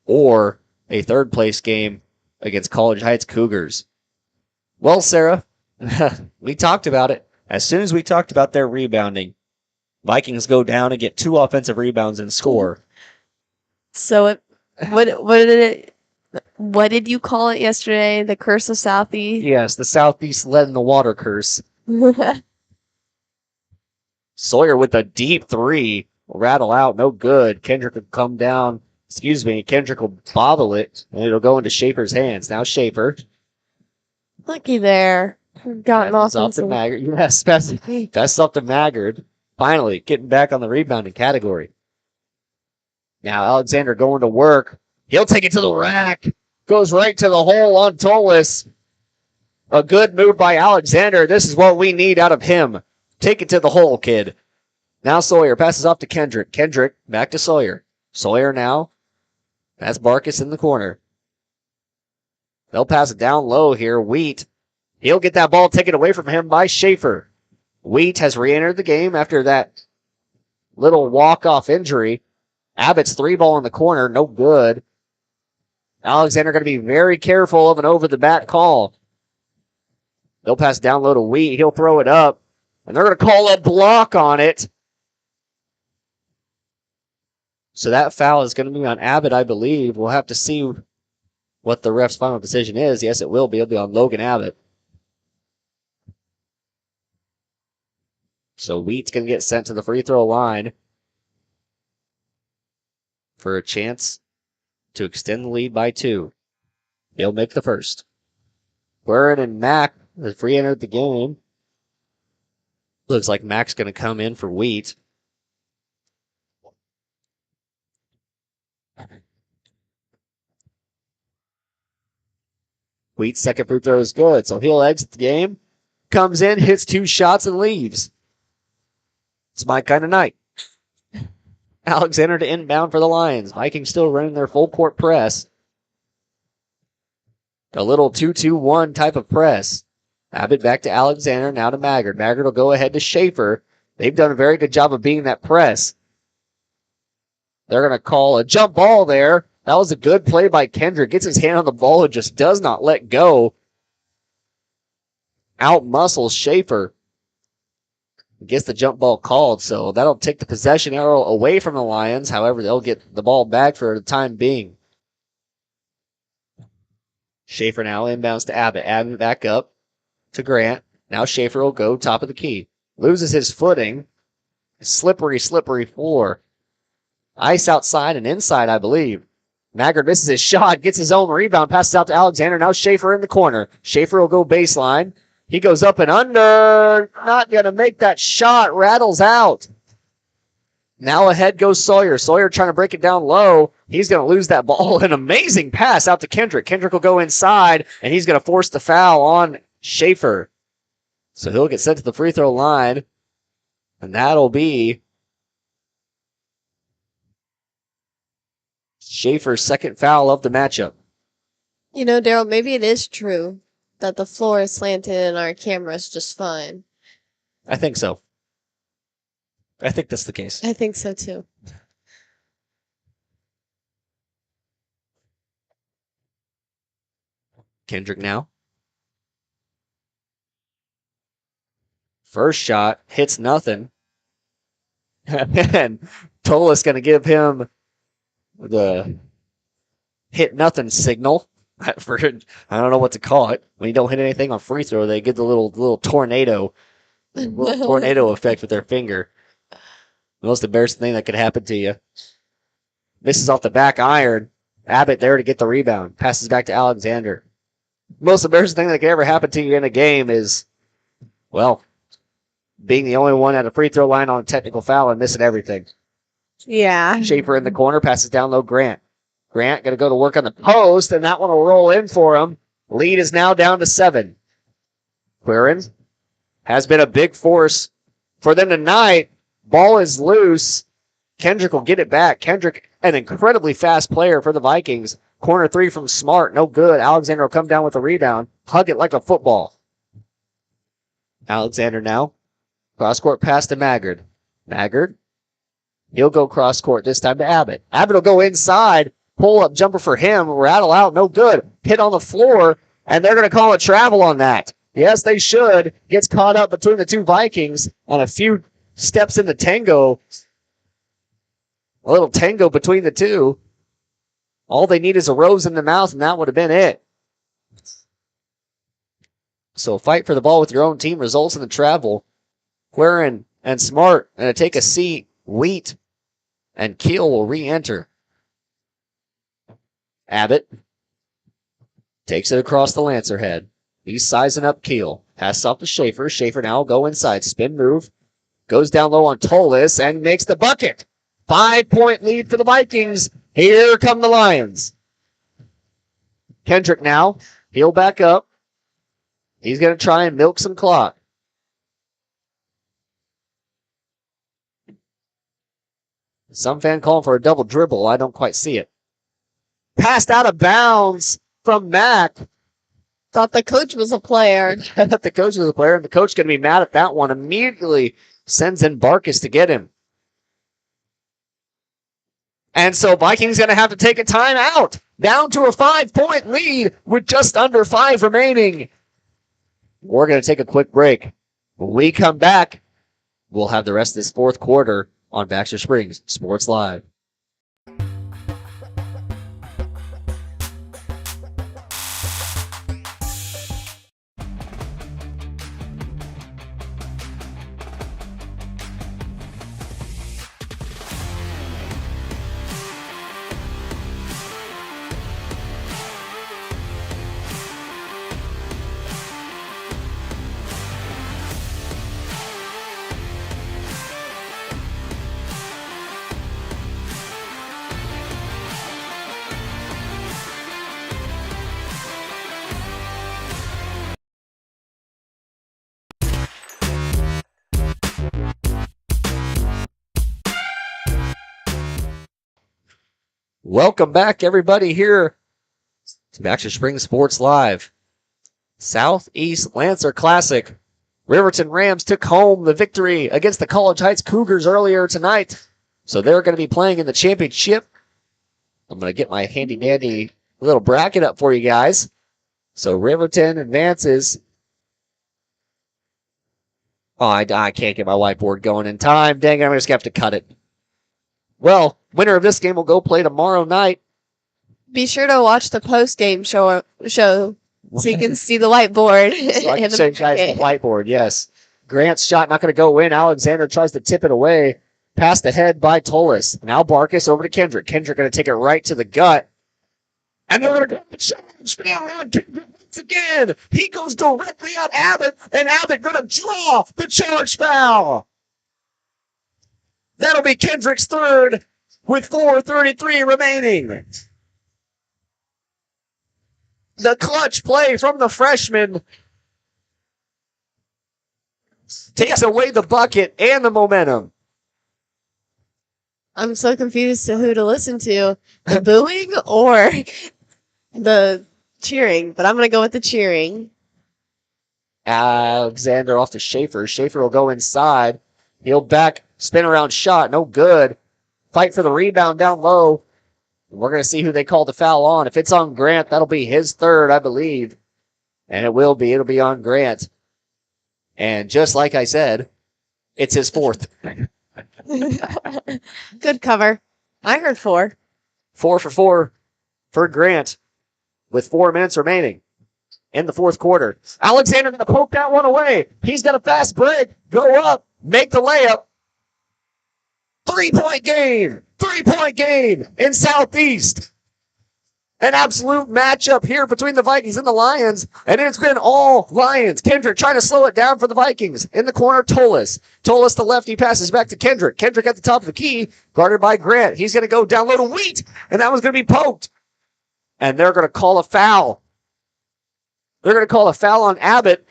or a third-place game against College Heights Cougars. Well, Sarah, we talked about it. As soon as we talked about their rebounding, Vikings go down and get 2 offensive rebounds and score. So what did you call it yesterday? The curse of Southeast? Yes, the Southeast lead in the water curse. Sawyer with a deep 3 will rattle out, no good. Kendrick will come down. Kendrick will bobble it, and it'll go into Schaefer's hands. Now Schaefer. Looky there. Got off to Maggard. Yes, that's up to Maggard. Finally, getting back on the rebounding category. Now Alexander going to work. He'll take it to the rack. Goes right to the hole on Tolis. A good move by Alexander. This is what we need out of him. Take it to the hole, kid. Now Sawyer passes off to Kendrick. Kendrick back to Sawyer. Sawyer now. That's Marcus in the corner. They'll pass it down low here. Wheat. He'll get that ball taken away from him by Schaefer. Wheat has re-entered the game after that little walk-off injury. Abbott's 3-ball in the corner, no good. Alexander going to be very careful of an over-the-bat call. They'll pass down low to Wheat. He'll throw it up, and they're going to call a block on it. So that foul is going to be on Abbott, I believe. We'll have to see what the ref's final decision is. Yes, it will be. It'll be on Logan Abbott. So Wheat's going to get sent to the free throw line for a chance to extend the lead by 2. He'll make the first. Warren and Mack have re-entered the game. Looks like Mac's going to come in for Wheat. Wheat's second free throw is good, so he'll exit the game. Comes in, hits 2 shots, and leaves. It's my kind of night. Alexander to inbound for the Lions. Vikings still running their full court press. A little 2-2-1 type of press. Abbott back to Alexander, now to Maggard. Maggard will go ahead to Schaefer. They've done a very good job of beating that press. They're going to call a jump ball there. That was a good play by Kendrick. Gets his hand on the ball and just does not let go. Out-muscles Schaefer. Gets the jump ball called, so that'll take the possession arrow away from the Lions. However, they'll get the ball back for the time being. Schaefer now inbounds to Abbott. Abbott back up to Grant. Now Schaefer will go top of the key. Loses his footing. Slippery floor. Ice outside and inside, I believe. Maggard misses his shot, gets his own rebound, passes out to Alexander. Now Schaefer in the corner. Schaefer will go baseline. He goes up and under. Not going to make that shot. Rattles out. Now ahead goes Sawyer. Sawyer trying to break it down low. He's going to lose that ball. An amazing pass out to Kendrick. Kendrick will go inside, and he's going to force the foul on Schaefer. So he'll get sent to the free throw line, and that'll be Schaefer's second foul of the matchup. You know, Daryl, maybe it is true that the floor is slanted and our camera's just fine. I think so. I think that's the case. I think so too. Kendrick now. First shot hits nothing. And Tola's going to give him the hit nothing signal. I don't know what to call it. When you don't hit anything on free throw, they get the little tornado effect with their finger. The most embarrassing thing that could happen to you. Misses off the back iron. Abbott there to get the rebound. Passes back to Alexander. Most embarrassing thing that could ever happen to you in a game is, well, being the only one at a free throw line on a technical foul and missing everything. Yeah. Schaefer in the corner, passes down low. Grant going to go to work on the post, and that one will roll in for him. Lead is now down to 7. Quirin has been a big force for them tonight. Ball is loose. Kendrick will get it back. Kendrick, an incredibly fast player for the Vikings. Corner 3 from Smart, no good. Alexander will come down with a rebound. Hug it like a football. Alexander now. Cross-court pass to Maggard. Maggard. He'll go cross-court this time to Abbott. Abbott will go inside. Pull-up jumper for him. Rattle out, no good. Hit on the floor, and they're going to call a travel on that. Yes, they should. Gets caught up between the two Vikings on a few steps in the tango. A little tango between the two. All they need is a rose in the mouth, and that would have been it. So fight for the ball with your own team results in the travel. Quirin and Smart going to take a seat. Wheat and Keel will re-enter. Abbott takes it across the Lancer head. He's sizing up Keel. Passes off to Schaefer. Schaefer now will go inside. Spin move. Goes down low on Tolis and makes the bucket. 5-point lead for the Vikings. Here come the Lions. Kendrick now. He'll back up. He's going to try and milk some clock. Some fan calling for a double dribble. I don't quite see it. Passed out of bounds from Mac. Thought the coach was a player. Thought the coach was a player, and the coach going to be mad at that one. Immediately sends in Barkus to get him. And so Vikings going to have to take a timeout. Down to a 5-point lead with just under 5 remaining. We're going to take a quick break. When we come back, we'll have the rest of this fourth quarter on Baxter Springs Sports Live. Welcome back, everybody, here to Baxter Springs Sports Live. Southeast Lancer Classic. Riverton Rams took home the victory against the College Heights Cougars earlier tonight. So they're going to be playing in the championship. I'm going to get my handy-dandy little bracket up for you guys. So Riverton advances. Oh, I can't get my whiteboard going in time. Dang it, I'm just going to have to cut it. Well, winner of this game will go play tomorrow night. Be sure to watch the post-game show so you can see the whiteboard. So I can show you guys the whiteboard, yes. Grant's shot not going to go in. Alexander tries to tip it away. Passed ahead by Tolis. Now Barkus over to Kendrick. Kendrick going to take it right to the gut. And they're going to go to challenge on Kendrick once again. He goes directly at Abbott, and Abbott going to draw the charge foul. That'll be Kendrick's third with 4:33 remaining. The clutch play from the freshman takes away the bucket and the momentum. I'm so confused to who to listen to, the booing or the cheering, but I'm going to go with the cheering. Alexander off to Schaefer. Schaefer will go inside. He'll back, spin around shot, no good. Fight for the rebound down low. We're going to see who they call the foul on. If it's on Grant, that'll be his third, I believe. And it will be. It'll be on Grant. And just like I said, it's his fourth. Good cover. I heard 4. 4 for 4 for Grant with 4 minutes remaining in the fourth quarter. Alexander going to poke that one away. He's got a fast break. Go up. Make the layup. 3-point game. 3-point game in Southeast. An absolute matchup here between the Vikings and the Lions, and it's been all Lions. Kendrick trying to slow it down for the Vikings. In the corner, Tolis. Tolis the lefty passes back to Kendrick. Kendrick at the top of the key, guarded by Grant. He's going to go down low to Wheat, and that one's going to be poked. And they're going to call a foul. They're going to call a foul on Abbott.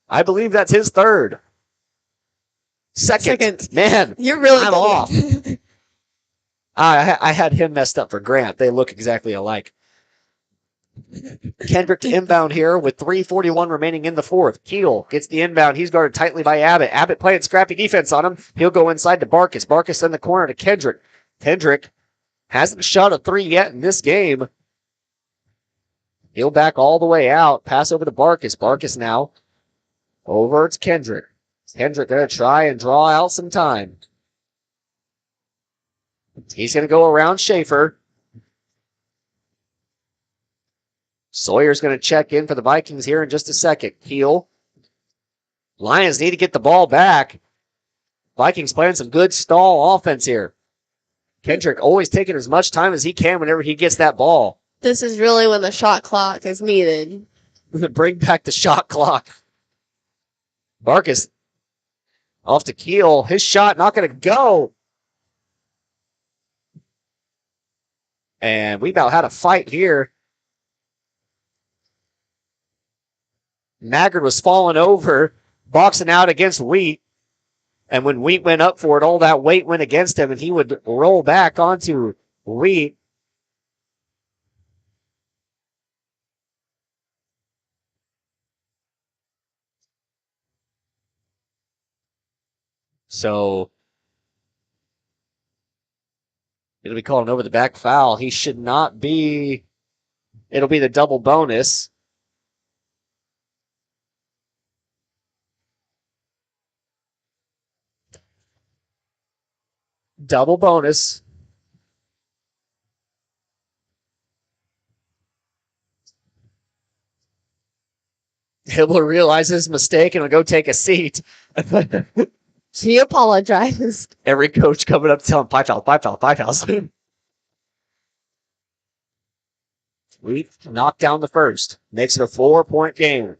I believe that's his third. Second. Man, you're really I'm off. I had him messed up for Grant. They look exactly alike. Kendrick to inbound here with 3:41 remaining in the fourth. Keel gets the inbound. He's guarded tightly by Abbott. Abbott playing scrappy defense on him. He'll go inside to Barkus. Barkus in the corner to Kendrick. Kendrick hasn't shot a 3 yet in this game. He'll back all the way out. Pass over to Barkus. Barkus now over to Kendrick. Kendrick going to try and draw out some time. He's going to go around Schaefer. Sawyer's going to check in for the Vikings here in just a second. Keel. Lions need to get the ball back. Vikings playing some good stall offense here. Kendrick always taking as much time as he can whenever he gets that ball. This is really when the shot clock is needed. Bring back the shot clock. Barkus off to Keel. His shot not going to go. And we about had a fight here. Maggard was falling over, boxing out against Wheat. And when Wheat went up for it, all that weight went against him, and he would roll back onto Wheat. So it'll be called an over the back foul. He should not be. It'll be the double bonus. Double bonus. Hibbler realizes his mistake and will go take a seat. He apologized. Every coach coming up telling 5 fouls, 5 fouls, 5 fouls. We knocked down the first. Makes it a 4-point game.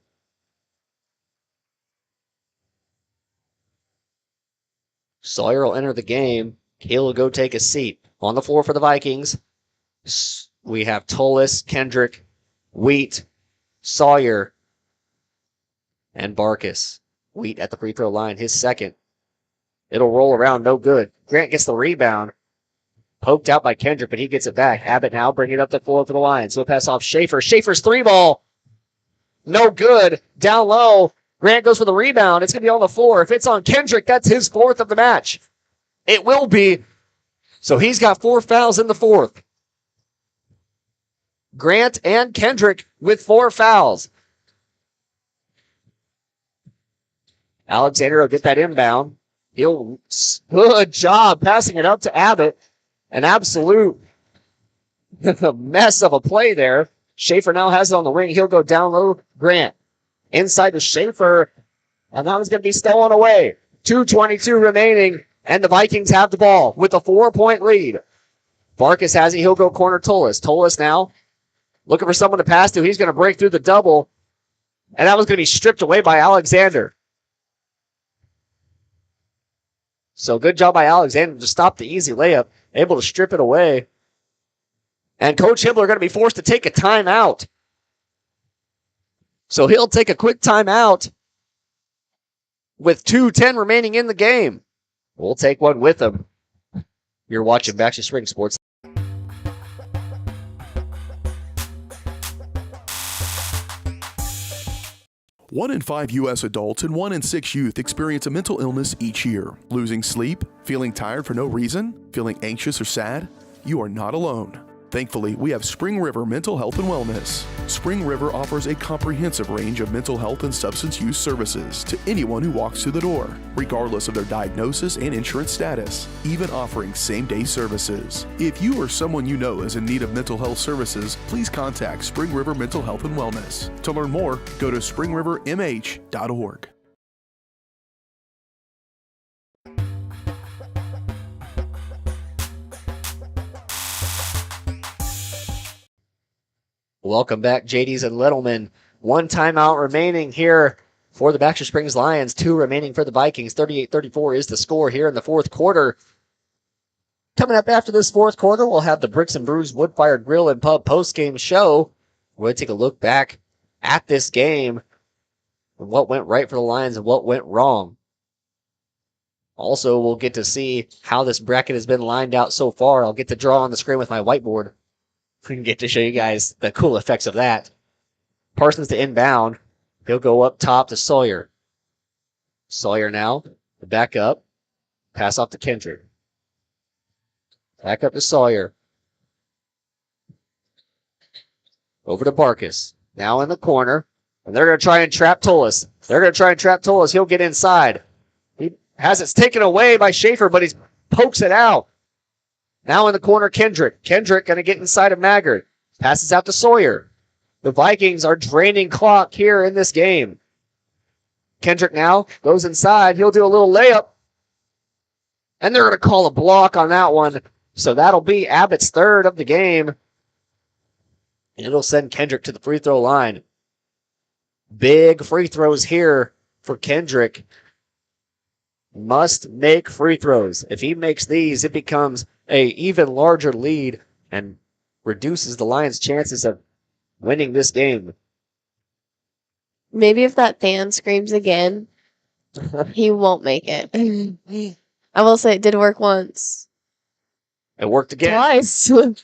Sawyer will enter the game. Kale will go take a seat. On the floor for the Vikings, we have Tolis, Kendrick, Wheat, Sawyer, and Barkus. Wheat at the free throw line, his second. It'll roll around, no good. Grant gets the rebound. Poked out by Kendrick, but he gets it back. Abbott now bringing it up the floor for the Lions. He'll pass off Schaefer. Schaefer's 3-ball. No good. Down low. Grant goes for the rebound. It's going to be on the floor. If it's on Kendrick, that's his 4th of the match. It will be. So he's got 4 fouls in the 4th. Grant and Kendrick with 4 fouls. Alexander will get that inbound. Good job passing it up to Abbott. An absolute mess of a play there. Schaefer now has it on the wing. He'll go down low. Grant inside to Schaefer. And that was going to be stolen away. 2:22 remaining. And the Vikings have the ball with a 4-point lead. Barkas has it. He'll go corner Tolis. Tolis now looking for someone to pass to. He's going to break through the double. And that was going to be stripped away by Alexander. So good job by Alexander to stop the easy layup. Able to strip it away. And Coach Hibbler going to be forced to take a timeout. So he'll take a quick timeout with 2:10 remaining in the game. We'll take one with him. You're watching Baxter Spring Sports. One in 5 U.S. adults and 1 in 6 youth experience a mental illness each year. Losing sleep? Feeling tired for no reason? Feeling anxious or sad? You are not alone. Thankfully, we have Spring River Mental Health and Wellness. Spring River offers a comprehensive range of mental health and substance use services to anyone who walks through the door, regardless of their diagnosis and insurance status, even offering same-day services. If you or someone you know is in need of mental health services, please contact Spring River Mental Health and Wellness. To learn more, go to springrivermh.org. Welcome back, JDs and Littleman. 1 timeout remaining here for the Baxter Springs Lions. 2 remaining for the Vikings. 38-34 is the score here in the 4th quarter. Coming up after this 4th quarter, we'll have the Bricks and Brews Wood-Fired Grill and Pub post-game show. We're going to take a look back at this game and what went right for the Lions and what went wrong. Also, we'll get to see how this bracket has been lined out so far. I'll get to draw on the screen with my whiteboard. We can get to show you guys the cool effects of that. Parsons to inbound. He'll go up top to Sawyer. Sawyer now, back up. Pass off to Kendrick. Back up to Sawyer. Over to Barkas. Now in the corner. And they're going to try and trap Tolis. He'll get inside. He has it taken away by Schaefer, but he pokes it out. Now in the corner, Kendrick. Kendrick going to get inside of Maggard. Passes out to Sawyer. The Vikings are draining clock here in this game. Kendrick now goes inside. He'll do a little layup. And they're going to call a block on that one. So that'll be Abbott's 3rd of the game. And it'll send Kendrick to the free throw line. Big free throws here for Kendrick. Must make free throws. If he makes these, it becomes an even larger lead and reduces the Lions' chances of winning this game. Maybe if that fan screams again, he won't make it. I will say it did work once. It worked again. Twice. And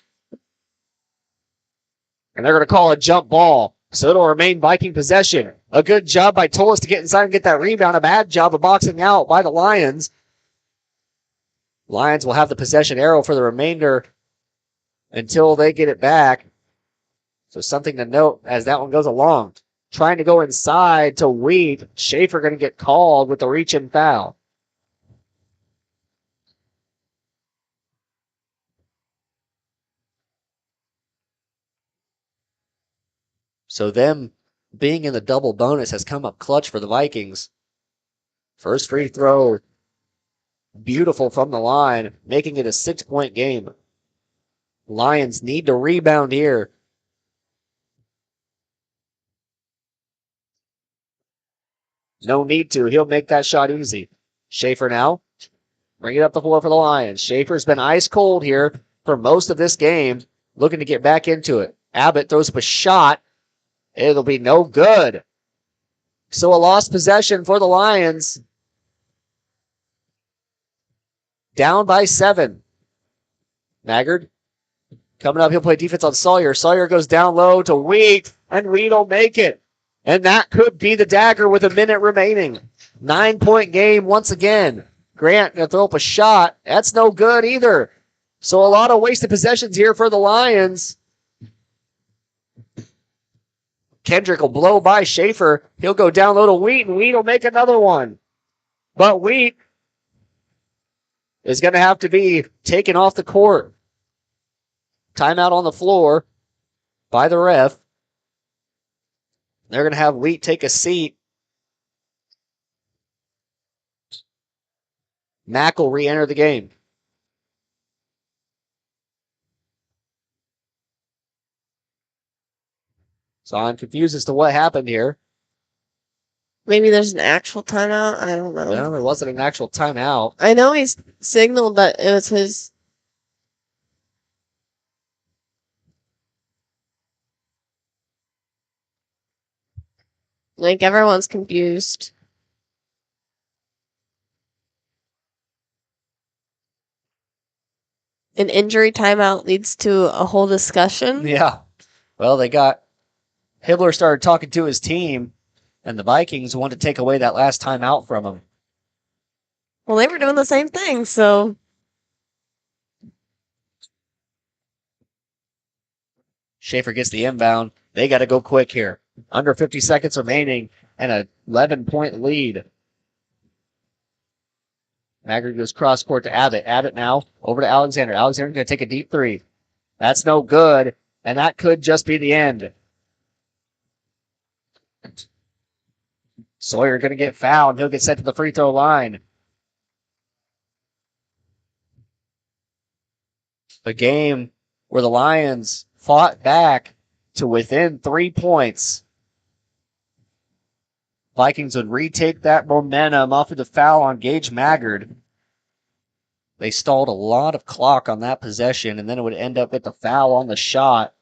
they're going to call a jump ball. So it'll remain Viking possession. A good job by Tolis to get inside and get that rebound. A bad job of boxing out by the Lions. Lions will have the possession arrow for the remainder until they get it back. So something to note as that one goes along. Trying to go inside to Wheat. Schaefer going to get called with the reach-in foul. So them being in the double bonus has come up clutch for the Vikings. First free throw. Beautiful from the line, making it a 6-point game. Lions need to rebound here. No need to. He'll make that shot easy. Schaefer now. Bring it up the floor for the Lions. Schaefer's been ice cold here for most of this game, looking to get back into it. Abbott throws up a shot. It'll be no good. So a lost possession for the Lions. Down by 7. Maggard coming up. He'll play defense on Sawyer. Sawyer goes down low to Wheat, and Wheat will make it. And that could be the dagger with a minute remaining. 9-point game once again. Grant going to throw up a shot. That's no good either. So a lot of wasted possessions here for the Lions. Kendrick will blow by Schaefer. He'll go down low to Wheat, and Wheat will make another one. But Wheat is going to have to be taken off the court. Timeout on the floor by the ref. They're going to have Wheat take a seat. Mack will re-enter the game. So I'm confused as to what happened here. Maybe there's an actual timeout. I don't know. No, there wasn't an actual timeout. I know he's signaled that it was his. Like, everyone's confused. An injury timeout leads to a whole discussion. Yeah. Well, Hibbler started talking to his team, and the Vikings wanted to take away that last timeout from him. Well, they were doing the same thing, so. Schaefer gets the inbound. They got to go quick here. Under 50 seconds remaining and a 11-point lead. Maggard goes cross court to Abbott. Abbott now over to Alexander. Alexander's going to take a deep three. That's no good, and that could just be the end. Sawyer going to get fouled. He'll get sent to the free throw line. The game where the Lions fought back to within 3 points. Vikings would retake that momentum off of the foul on Gage Maggard. They stalled a lot of clock on that possession, and then it would end up with the foul on the shot.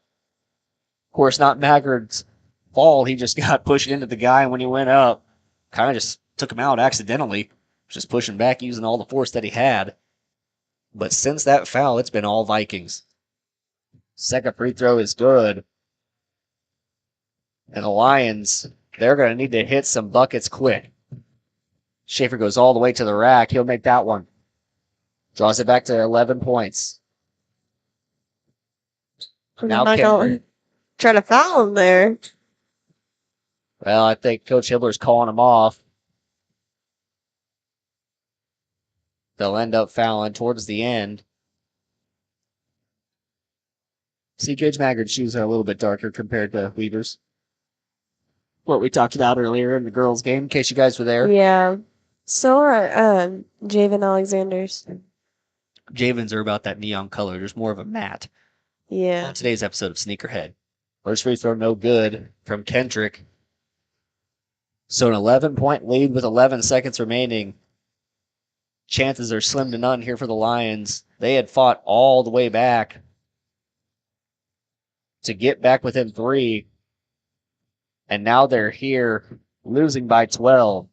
Of course, not Maggard's fault. He just got pushed into the guy, and when he went up, kind of just took him out accidentally. Just pushing back, using all the force that he had. But since that foul, it's been all Vikings. Second free throw is good. And the Lions, they're going to need to hit some buckets quick. Schaefer goes all the way to the rack. He'll make that one. Draws it back to 11 points. Now Kendrick. Try to foul him there. Well, I think Coach Hibbler's calling him off. They'll end up fouling towards the end. See, Gage Maggard's shoes are a little bit darker compared to Weaver's. What we talked about earlier in the girls' game, in case you guys were there. Yeah. So are Javen Alexander's. Javens are about that neon color. There's more of a matte. Yeah. On today's episode of Sneakerhead. First free throw, no good from Kendrick. So an 11-point lead with 11 seconds remaining. Chances are slim to none here for the Lions. They had fought all the way back to get back within 3. And now they're here losing by 12.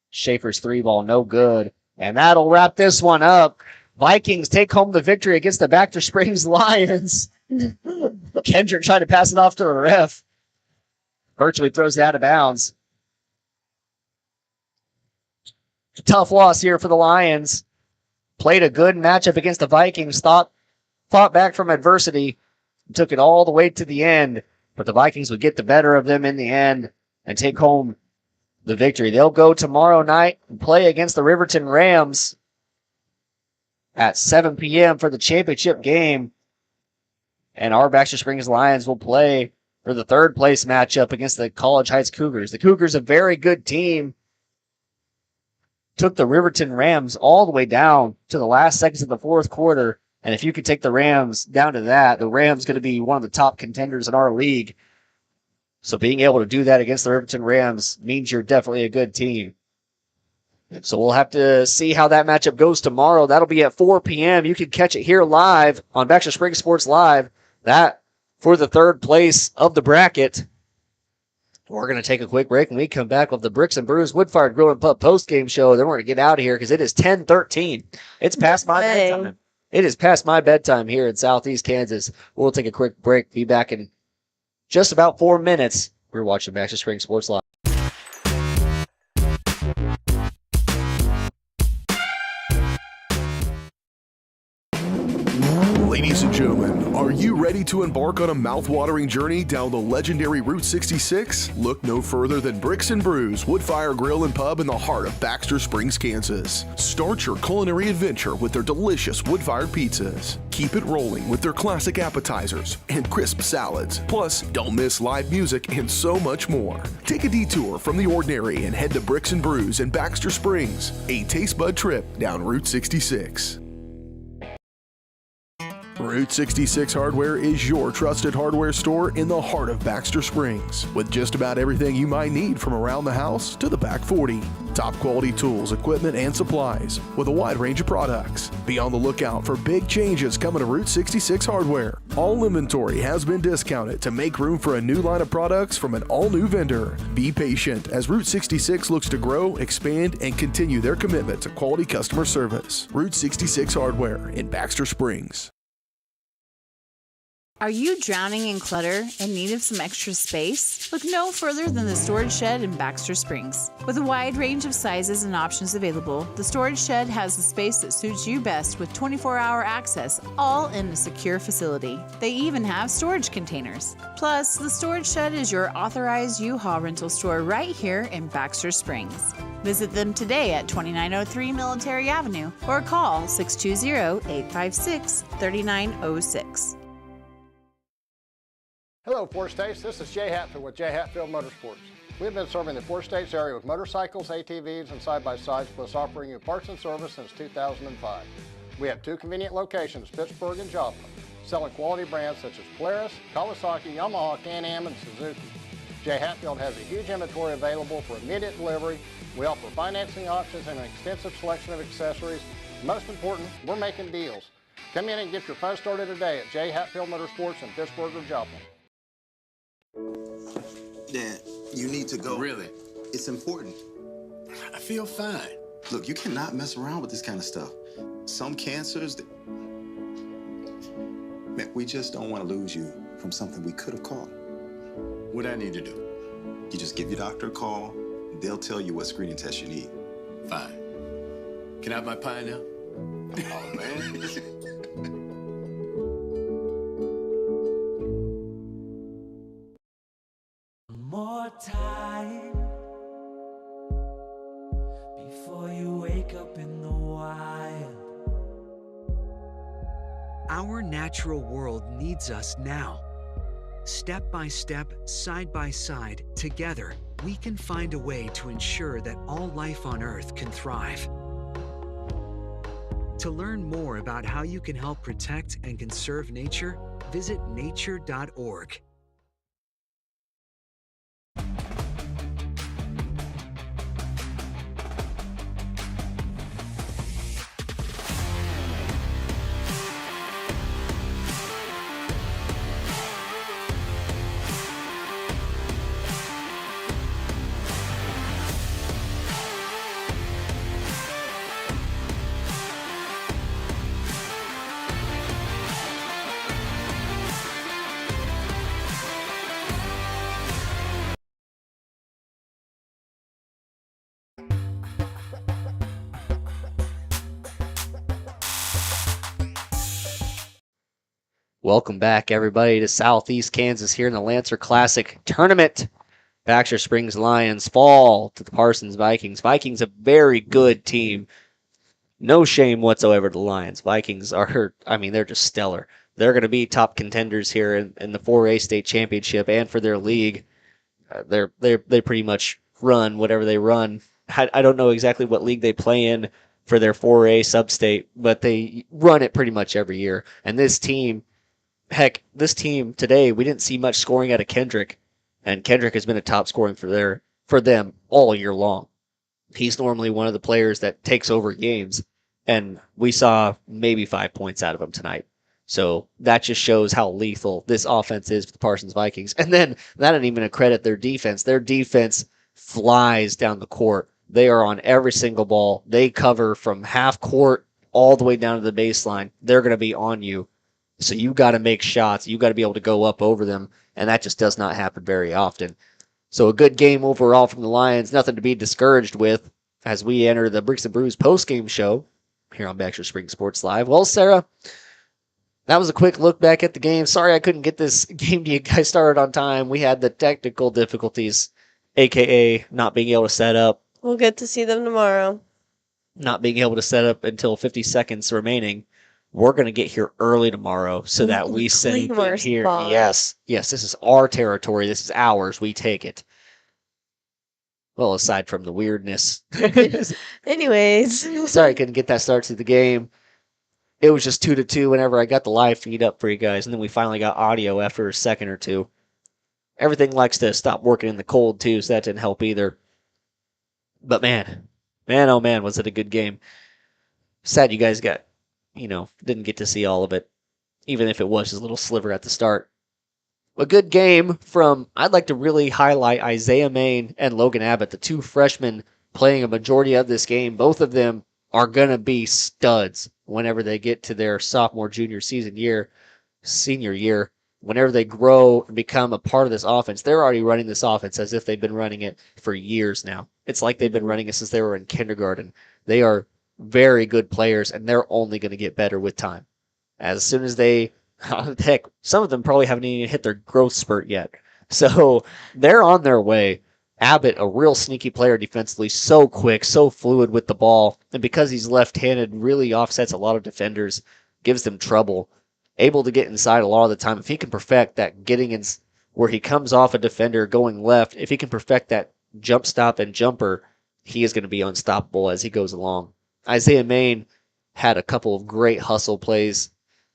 Schaefer's 3-ball, no good. And that'll wrap this one up. Vikings take home the victory against the Baxter Springs Lions. Kendrick tried to pass it off to the ref. Virtually throws it out of bounds. Tough loss here for the Lions. Played a good matchup against the Vikings. Fought back from adversity. Took it all the way to the end. But the Vikings would get the better of them in the end and take home the victory. They'll go tomorrow night and play against the Riverton Rams at 7 p.m. for the championship game. And our Baxter Springs Lions will play for the third place matchup against the College Heights Cougars. The Cougars, a very good team, took the Riverton Rams all the way down to the last seconds of the fourth quarter. And if you could take the Rams down to that, the Rams going to be one of the top contenders in our league. So being able to do that against the Riverton Rams means you're definitely a good team. So we'll have to see how that matchup goes tomorrow. That'll be at 4 p.m. You can catch it here live on Baxter Springs Sports Live. That for the third place of the bracket. We're going to take a quick break. When we come back with the Bricks and Brews Woodfire Grill and Pub post-game show, then we're going to get out of here because it is 10:13. It's past my bedtime. It is past my bedtime here in Southeast Kansas. We'll take a quick break. Be back in just about 4 minutes. We're watching Baxter Springs Sports Live. Ladies and gentlemen, are you ready to embark on a mouth-watering journey down the legendary Route 66? Look no further than Bricks and Brews Woodfire Grill and Pub in the heart of Baxter Springs, Kansas. Start your culinary adventure with their delicious wood-fired pizzas. Keep it rolling with their classic appetizers and crisp salads. Plus, don't miss live music and so much more. Take a detour from the ordinary and head to Bricks and Brews in Baxter Springs, a taste bud trip down Route 66. Route 66 Hardware is your trusted hardware store in the heart of Baxter Springs, with just about everything you might need from around the house to the back 40. Top quality tools, equipment, and supplies with a wide range of products. Be on the lookout for big changes coming to Route 66 Hardware. All inventory has been discounted to make room for a new line of products from an all-new vendor. Be patient as Route 66 looks to grow, expand, and continue their commitment to quality customer service. Route 66 Hardware in Baxter Springs. Are you drowning in clutter and need of some extra space? Look no further than the storage shed in Baxter Springs. With a wide range of sizes and options available, the storage shed has the space that suits you best with 24-hour access, all in a secure facility. They even have storage containers. Plus, the storage shed is your authorized U-Haul rental store right here in Baxter Springs. Visit them today at 2903 Military Avenue or call 620-856-3906. Hello, Four States. This is Jay Hatfield with Jay Hatfield Motorsports. We've been serving the Four States area with motorcycles, ATVs, and side-by-sides, plus offering you Parsons service since 2005. We have 2 convenient locations, Pittsburgh and Joplin, selling quality brands such as Polaris, Kawasaki, Yamaha, Can-Am, and Suzuki. Jay Hatfield has a huge inventory available for immediate delivery. We offer financing options and an extensive selection of accessories. Most important, we're making deals. Come in and get your fun started today at Jay Hatfield Motorsports in Pittsburgh or Joplin. Dad, you need to go. Really? It's important. I feel fine. Look, you cannot mess around with this kind of stuff. Some cancers, man, we just don't want to lose you from something we could have caught. What I need to do? You just give your doctor a call. They'll tell you what screening test you need. Fine. Can I have my pie now? Oh, man. More time before you wake up in the wild. Our natural world needs us now. Step by step, side by side, together, we can find a way to ensure that all life on Earth can thrive. To learn more about how you can help protect and conserve nature, visit nature.org. Welcome back, everybody, to Southeast Kansas here in the Lancer Classic Tournament. Baxter Springs Lions fall to the Parsons Vikings. Vikings, a very good team. No shame whatsoever to the Lions. Vikings are, they're just stellar. They're going to be top contenders here in the 4A state championship and for their league. They pretty much run whatever they run. I don't know exactly what league they play in for their 4A sub-state, but they run it pretty much every year. And this team today, we didn't see much scoring out of Kendrick, and Kendrick has been a top scoring for them all year long. He's normally one of the players that takes over games, and we saw maybe 5 points out of him tonight. So that just shows how lethal this offense is for the Parsons Vikings. And then that didn't even credit their defense. Their defense flies down the court. They are on every single ball. They cover from half court all the way down to the baseline, they're going to be on you. So you got to make shots. You got to be able to go up over them, and that just does not happen very often. So a good game overall from the Lions. Nothing to be discouraged with as we enter the Bricks and Brews post-game show here on Baxter Spring Sports Live. Well, Sarah, that was a quick look back at the game. Sorry I couldn't get this game to you guys started on time. We had the technical difficulties, a.k.a. not being able to set up. We'll get to see them tomorrow. Not being able to set up until 50 seconds remaining. We're going to get here early tomorrow so that we send it here. Yes, this is our territory. This is ours. We take it. Well, aside from the weirdness. Anyways. Sorry I couldn't get that start to the game. It was just 2-2 whenever I got the live feed up for you guys, and then we finally got audio after a second or two. Everything likes to stop working in the cold, too, so that didn't help either. But man, oh man, was it a good game. Sad you guys didn't get to see all of it, even if it was just a little sliver at the start. A good game from, I'd like to really highlight Isaiah Main and Logan Abbott, the two freshmen playing a majority of this game. Both of them are going to be studs whenever they get to their sophomore, junior senior year. Whenever they grow and become a part of this offense, they're already running this offense as if they've been running it for years now. It's like they've been running it since they were in kindergarten. They are very good players, and they're only going to get better with time. As soon as heck, some of them probably haven't even hit their growth spurt yet. So they're on their way. Abbott, a real sneaky player defensively, so quick, so fluid with the ball, and because he's left-handed, really offsets a lot of defenders, gives them trouble. Able to get inside a lot of the time. If he can perfect that getting in where he comes off a defender going left, if he can perfect that jump stop and jumper, he is going to be unstoppable as he goes along. Isaiah Main had a couple of great hustle plays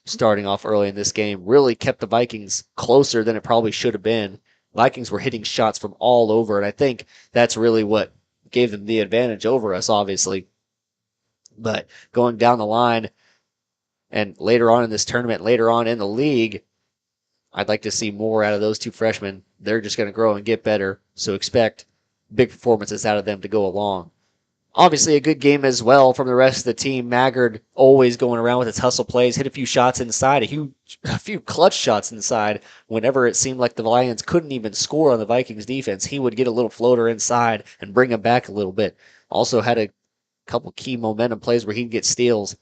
starting off early in this game. Really kept the Vikings closer than it probably should have been. Vikings were hitting shots from all over, and I think that's really what gave them the advantage over us, obviously. But going down the line, and later on in this tournament, later on in the league, I'd like to see more out of those two freshmen. They're just going to grow and get better, so expect big performances out of them to go along. Obviously, a good game as well from the rest of the team. Maggard always going around with his hustle plays, hit a few shots inside, a few clutch shots inside. Whenever it seemed like the Lions couldn't even score on the Vikings defense, he would get a little floater inside and bring them back a little bit. Also had a couple key momentum plays where he'd get steals.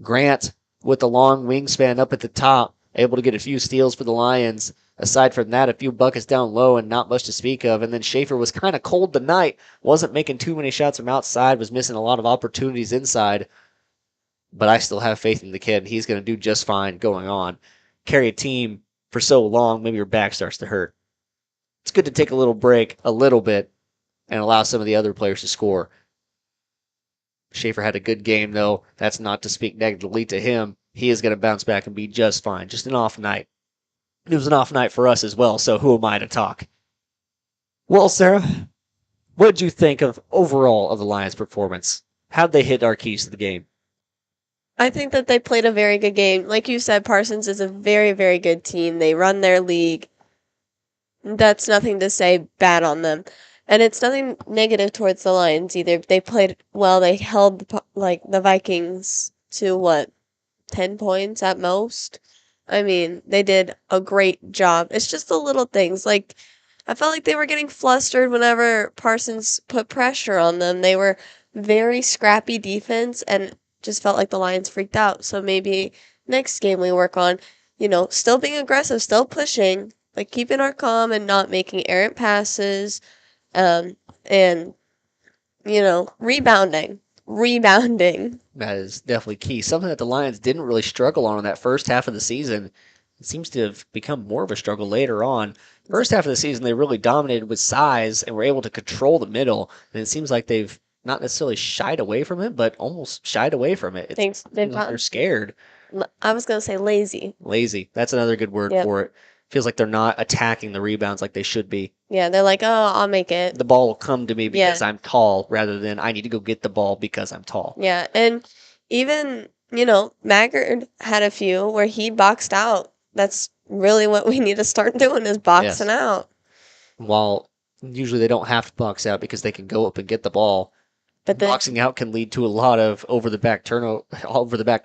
Grant with the long wingspan up at the top, able to get a few steals for the Lions. Aside from that, a few buckets down low and not much to speak of. And then Schaefer was kind of cold tonight. Wasn't making too many shots from outside. Was missing a lot of opportunities inside. But I still have faith in the kid. He's going to do just fine going on. Carry a team for so long, maybe your back starts to hurt. It's good to take a little break, a little bit, and allow some of the other players to score. Schaefer had a good game, though. That's not to speak negatively to him. He is going to bounce back and be just fine. Just an off night. It was an off night for us as well, so who am I to talk? Well, Sarah, what did you think of overall of the Lions' performance? How'd they hit our keys to the game? I think that they played a very good game. Like you said, Parsons is a very, very good team. They run their league. That's nothing to say bad on them. And it's nothing negative towards the Lions either. They played well. They held the Vikings to 10 points at most. I mean, they did a great job. It's just the little things. I felt like they were getting flustered whenever Parsons put pressure on them. They were very scrappy defense and just felt like the Lions freaked out. So maybe next game we work on, still being aggressive, still pushing, keeping our calm and not making errant passes, and rebounding. That is definitely key. Something that the Lions didn't really struggle on in that first half of the season. It seems to have become more of a struggle later on. First half of the season, they really dominated with size and were able to control the middle. And it seems like they've not necessarily shied away from it, but almost shied away from it. They're scared. I was going to say lazy. Lazy. That's another good word for it. Feels like they're not attacking the rebounds like they should be. Yeah, they're like, oh, I'll make it. The ball will come to me because I'm tall rather than I need to go get the ball because I'm tall. Yeah, and even, Maggard had a few where he boxed out. That's really what we need to start doing is boxing out. While usually they don't have to box out because they can go up and get the ball, But then, boxing out can lead to a lot of over the back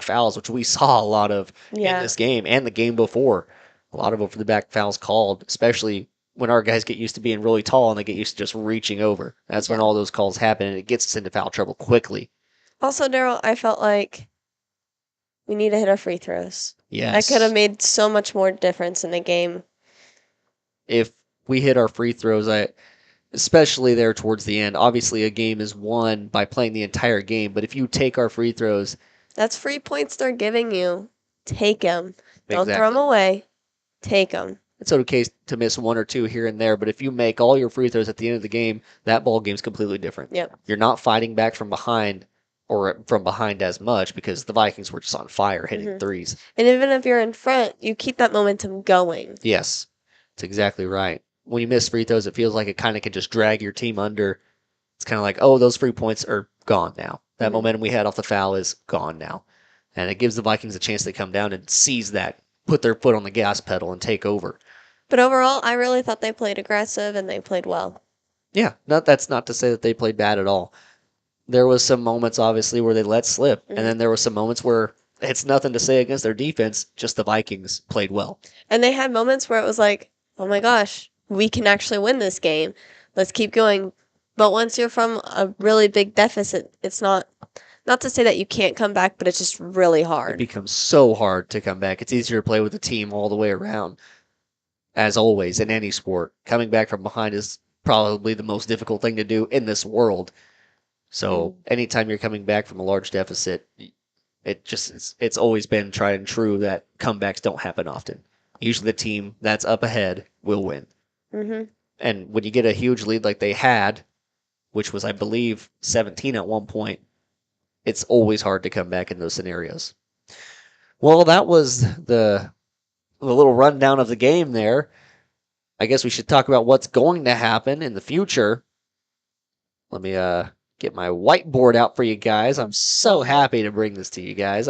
fouls, which we saw a lot of in yeah, this game and the game before. A lot of over the back fouls called, especially when our guys get used to being really tall and they get used to just reaching over. That's when all those calls happen, and it gets us into foul trouble quickly. also, Daryl, I felt like we need to hit our free throws. Yes. That could have made so much more difference in the game. If we hit our free throws, especially there towards the end, obviously a game is won by playing the entire game, but if you take our free throws, that's free points they're giving you. Take them. Don't Exactly. throw them away. Take them. it's okay to miss one or two here and there, but if you make all your free throws at the end of the game, that ball game's completely different. Yep. You're not fighting back from behind or from behind as much because the Vikings were just on fire hitting threes. And even if you're in front, you keep that momentum going. Yes, that's exactly right. When you miss free throws, it feels like it kind of can just drag your team under. It's kind of like, oh, those free points are gone now. That momentum we had off the foul is gone now. And it gives the Vikings a chance to come down and seize that, put their foot on the gas pedal and take over. But overall, I really thought they played aggressive and they played well. Yeah, that's not to say that they played bad at all. There was some moments, obviously, where they let slip. And then there were some moments where it's nothing to say against their defense, just the Vikings played well. And they had moments where it was like, oh my gosh, we can actually win this game. Let's keep going. But once you're from a really big deficit, it's not to say that you can't come back, but it's just really hard. It becomes so hard to come back. It's easier to play with the team all the way around. As always, in any sport, coming back from behind is probably the most difficult thing to do in this world. So anytime you're coming back from a large deficit, it's always been tried and true that comebacks don't happen often. Usually the team that's up ahead will win. And when you get a huge lead like they had, which was, I believe, 17 at one point, it's always hard to come back in those scenarios. Well, that was the little rundown of the game there. I guess we should talk about what's going to happen in the future. Let me get my whiteboard out for you guys. I'm so happy to bring this to you guys.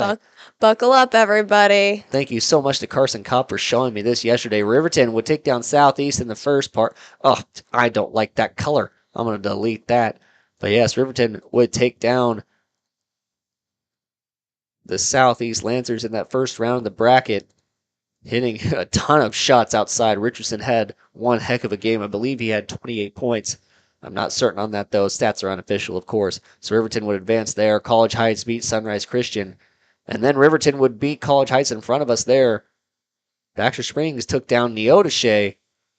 Buckle up, everybody. Thank you so much to Carson Kopp for showing me this yesterday. Riverton would take down Southeast in the first part. Oh, I don't like that color. I'm going to delete that. But yes, Riverton would take down the Southeast Lancers in that first round of the bracket, hitting a ton of shots outside. Richardson had one heck of a game. I believe he had 28 points. I'm not certain on that, though. Stats are unofficial, of course. So Riverton would advance there. College Heights beat Sunrise Christian. And then Riverton would beat College Heights in front of us there. Baxter Springs took down Neodesha,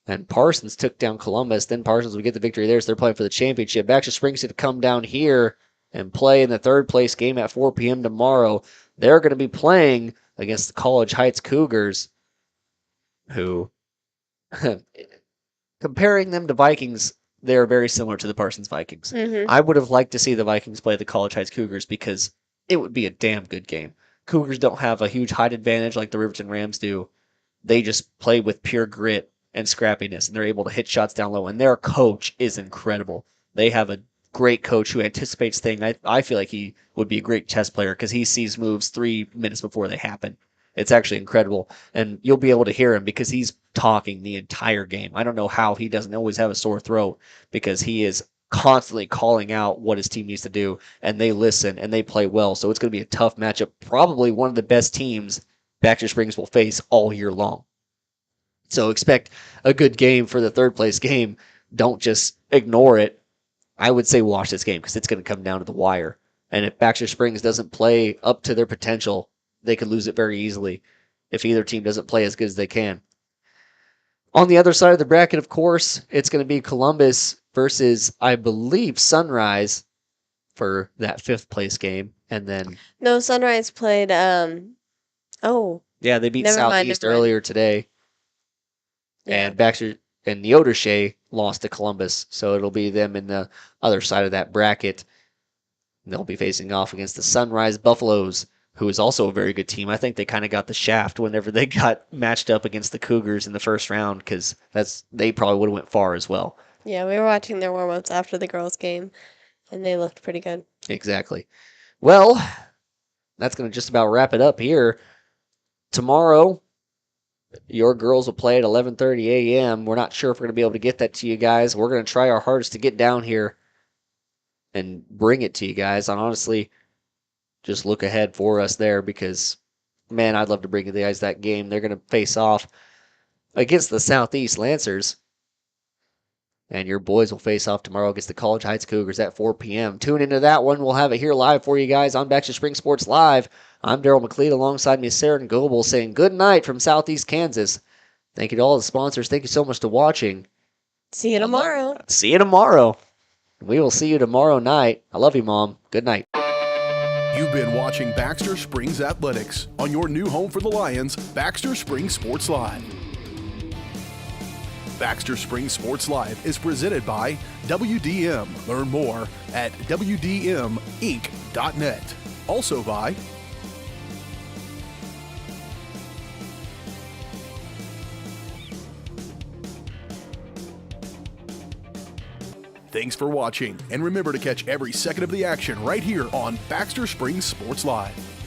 and Parsons took down Columbus. Then Parsons would get the victory there, so they're playing for the championship. Baxter Springs had to come down here and play in the third place game at 4 p.m. tomorrow. They're going to be playing against the College Heights Cougars, who, comparing them to Vikings, they're very similar to the Parsons Vikings. I would have liked to see the Vikings play the College Heights Cougars because it would be a damn good game. Cougars don't have a huge height advantage like the Riverton Rams do. They just play with pure grit and scrappiness, and they're able to hit shots down low, and their coach is incredible. They have a great coach who anticipates things. I feel like he would be a great chess player because he sees moves 3 minutes before they happen. It's actually incredible, and you'll be able to hear him because he's talking the entire game. I don't know how he doesn't always have a sore throat because he is constantly calling out what his team needs to do, and they listen, and they play well. So it's going to be a tough matchup, probably one of the best teams Baxter Springs will face all year long. So expect a good game for the third place game. Don't just ignore it. I would say watch this game because it's going to come down to the wire. And if Baxter Springs doesn't play up to their potential, they could lose it very easily if either team doesn't play as good as they can. On the other side of the bracket, of course, it's going to be Columbus versus, I believe, Sunrise for that fifth place game. And then... No, Sunrise played, yeah, they beat Southeast earlier today. Yeah. And Baxter and Neodesha lost to Columbus, so it'll be them in the other side of that bracket. And they'll be facing off against the Sunrise Buffaloes, who is also a very good team. I think they kind of got the shaft whenever they got matched up against the Cougars in the first round because they probably would have went far as well. Yeah, we were watching their warm-ups after the girls' game, and they looked pretty good. Exactly. Well, that's going to just about wrap it up here. Tomorrow, your girls will play at 11:30 a.m. We're not sure if we're going to be able to get that to you guys. We're going to try our hardest to get down here and bring it to you guys. And honestly, just look ahead for us there because, man, I'd love to bring you guys that game. They're going to face off against the Southeast Lancers. And your boys will face off tomorrow against the College Heights Cougars at 4 p.m. Tune into that one. We'll have it here live for you guys on Baxter Spring Sports Live. I'm Daryl McLeod alongside me, Sarah and Goebel, saying good night from Southeast Kansas. Thank you to all the sponsors. Thank you so much to watching. See you tomorrow. See you tomorrow. We will see you tomorrow night. I love you, Mom. Good night. You've been watching Baxter Springs Athletics on your new home for the Lions, Baxter Springs Sports Live. Baxter Springs Sports Live is presented by WDM. Learn more at WDMinc.net. Also by Thanks for watching, and remember to catch every second of the action right here on Baxter Springs Sports Live.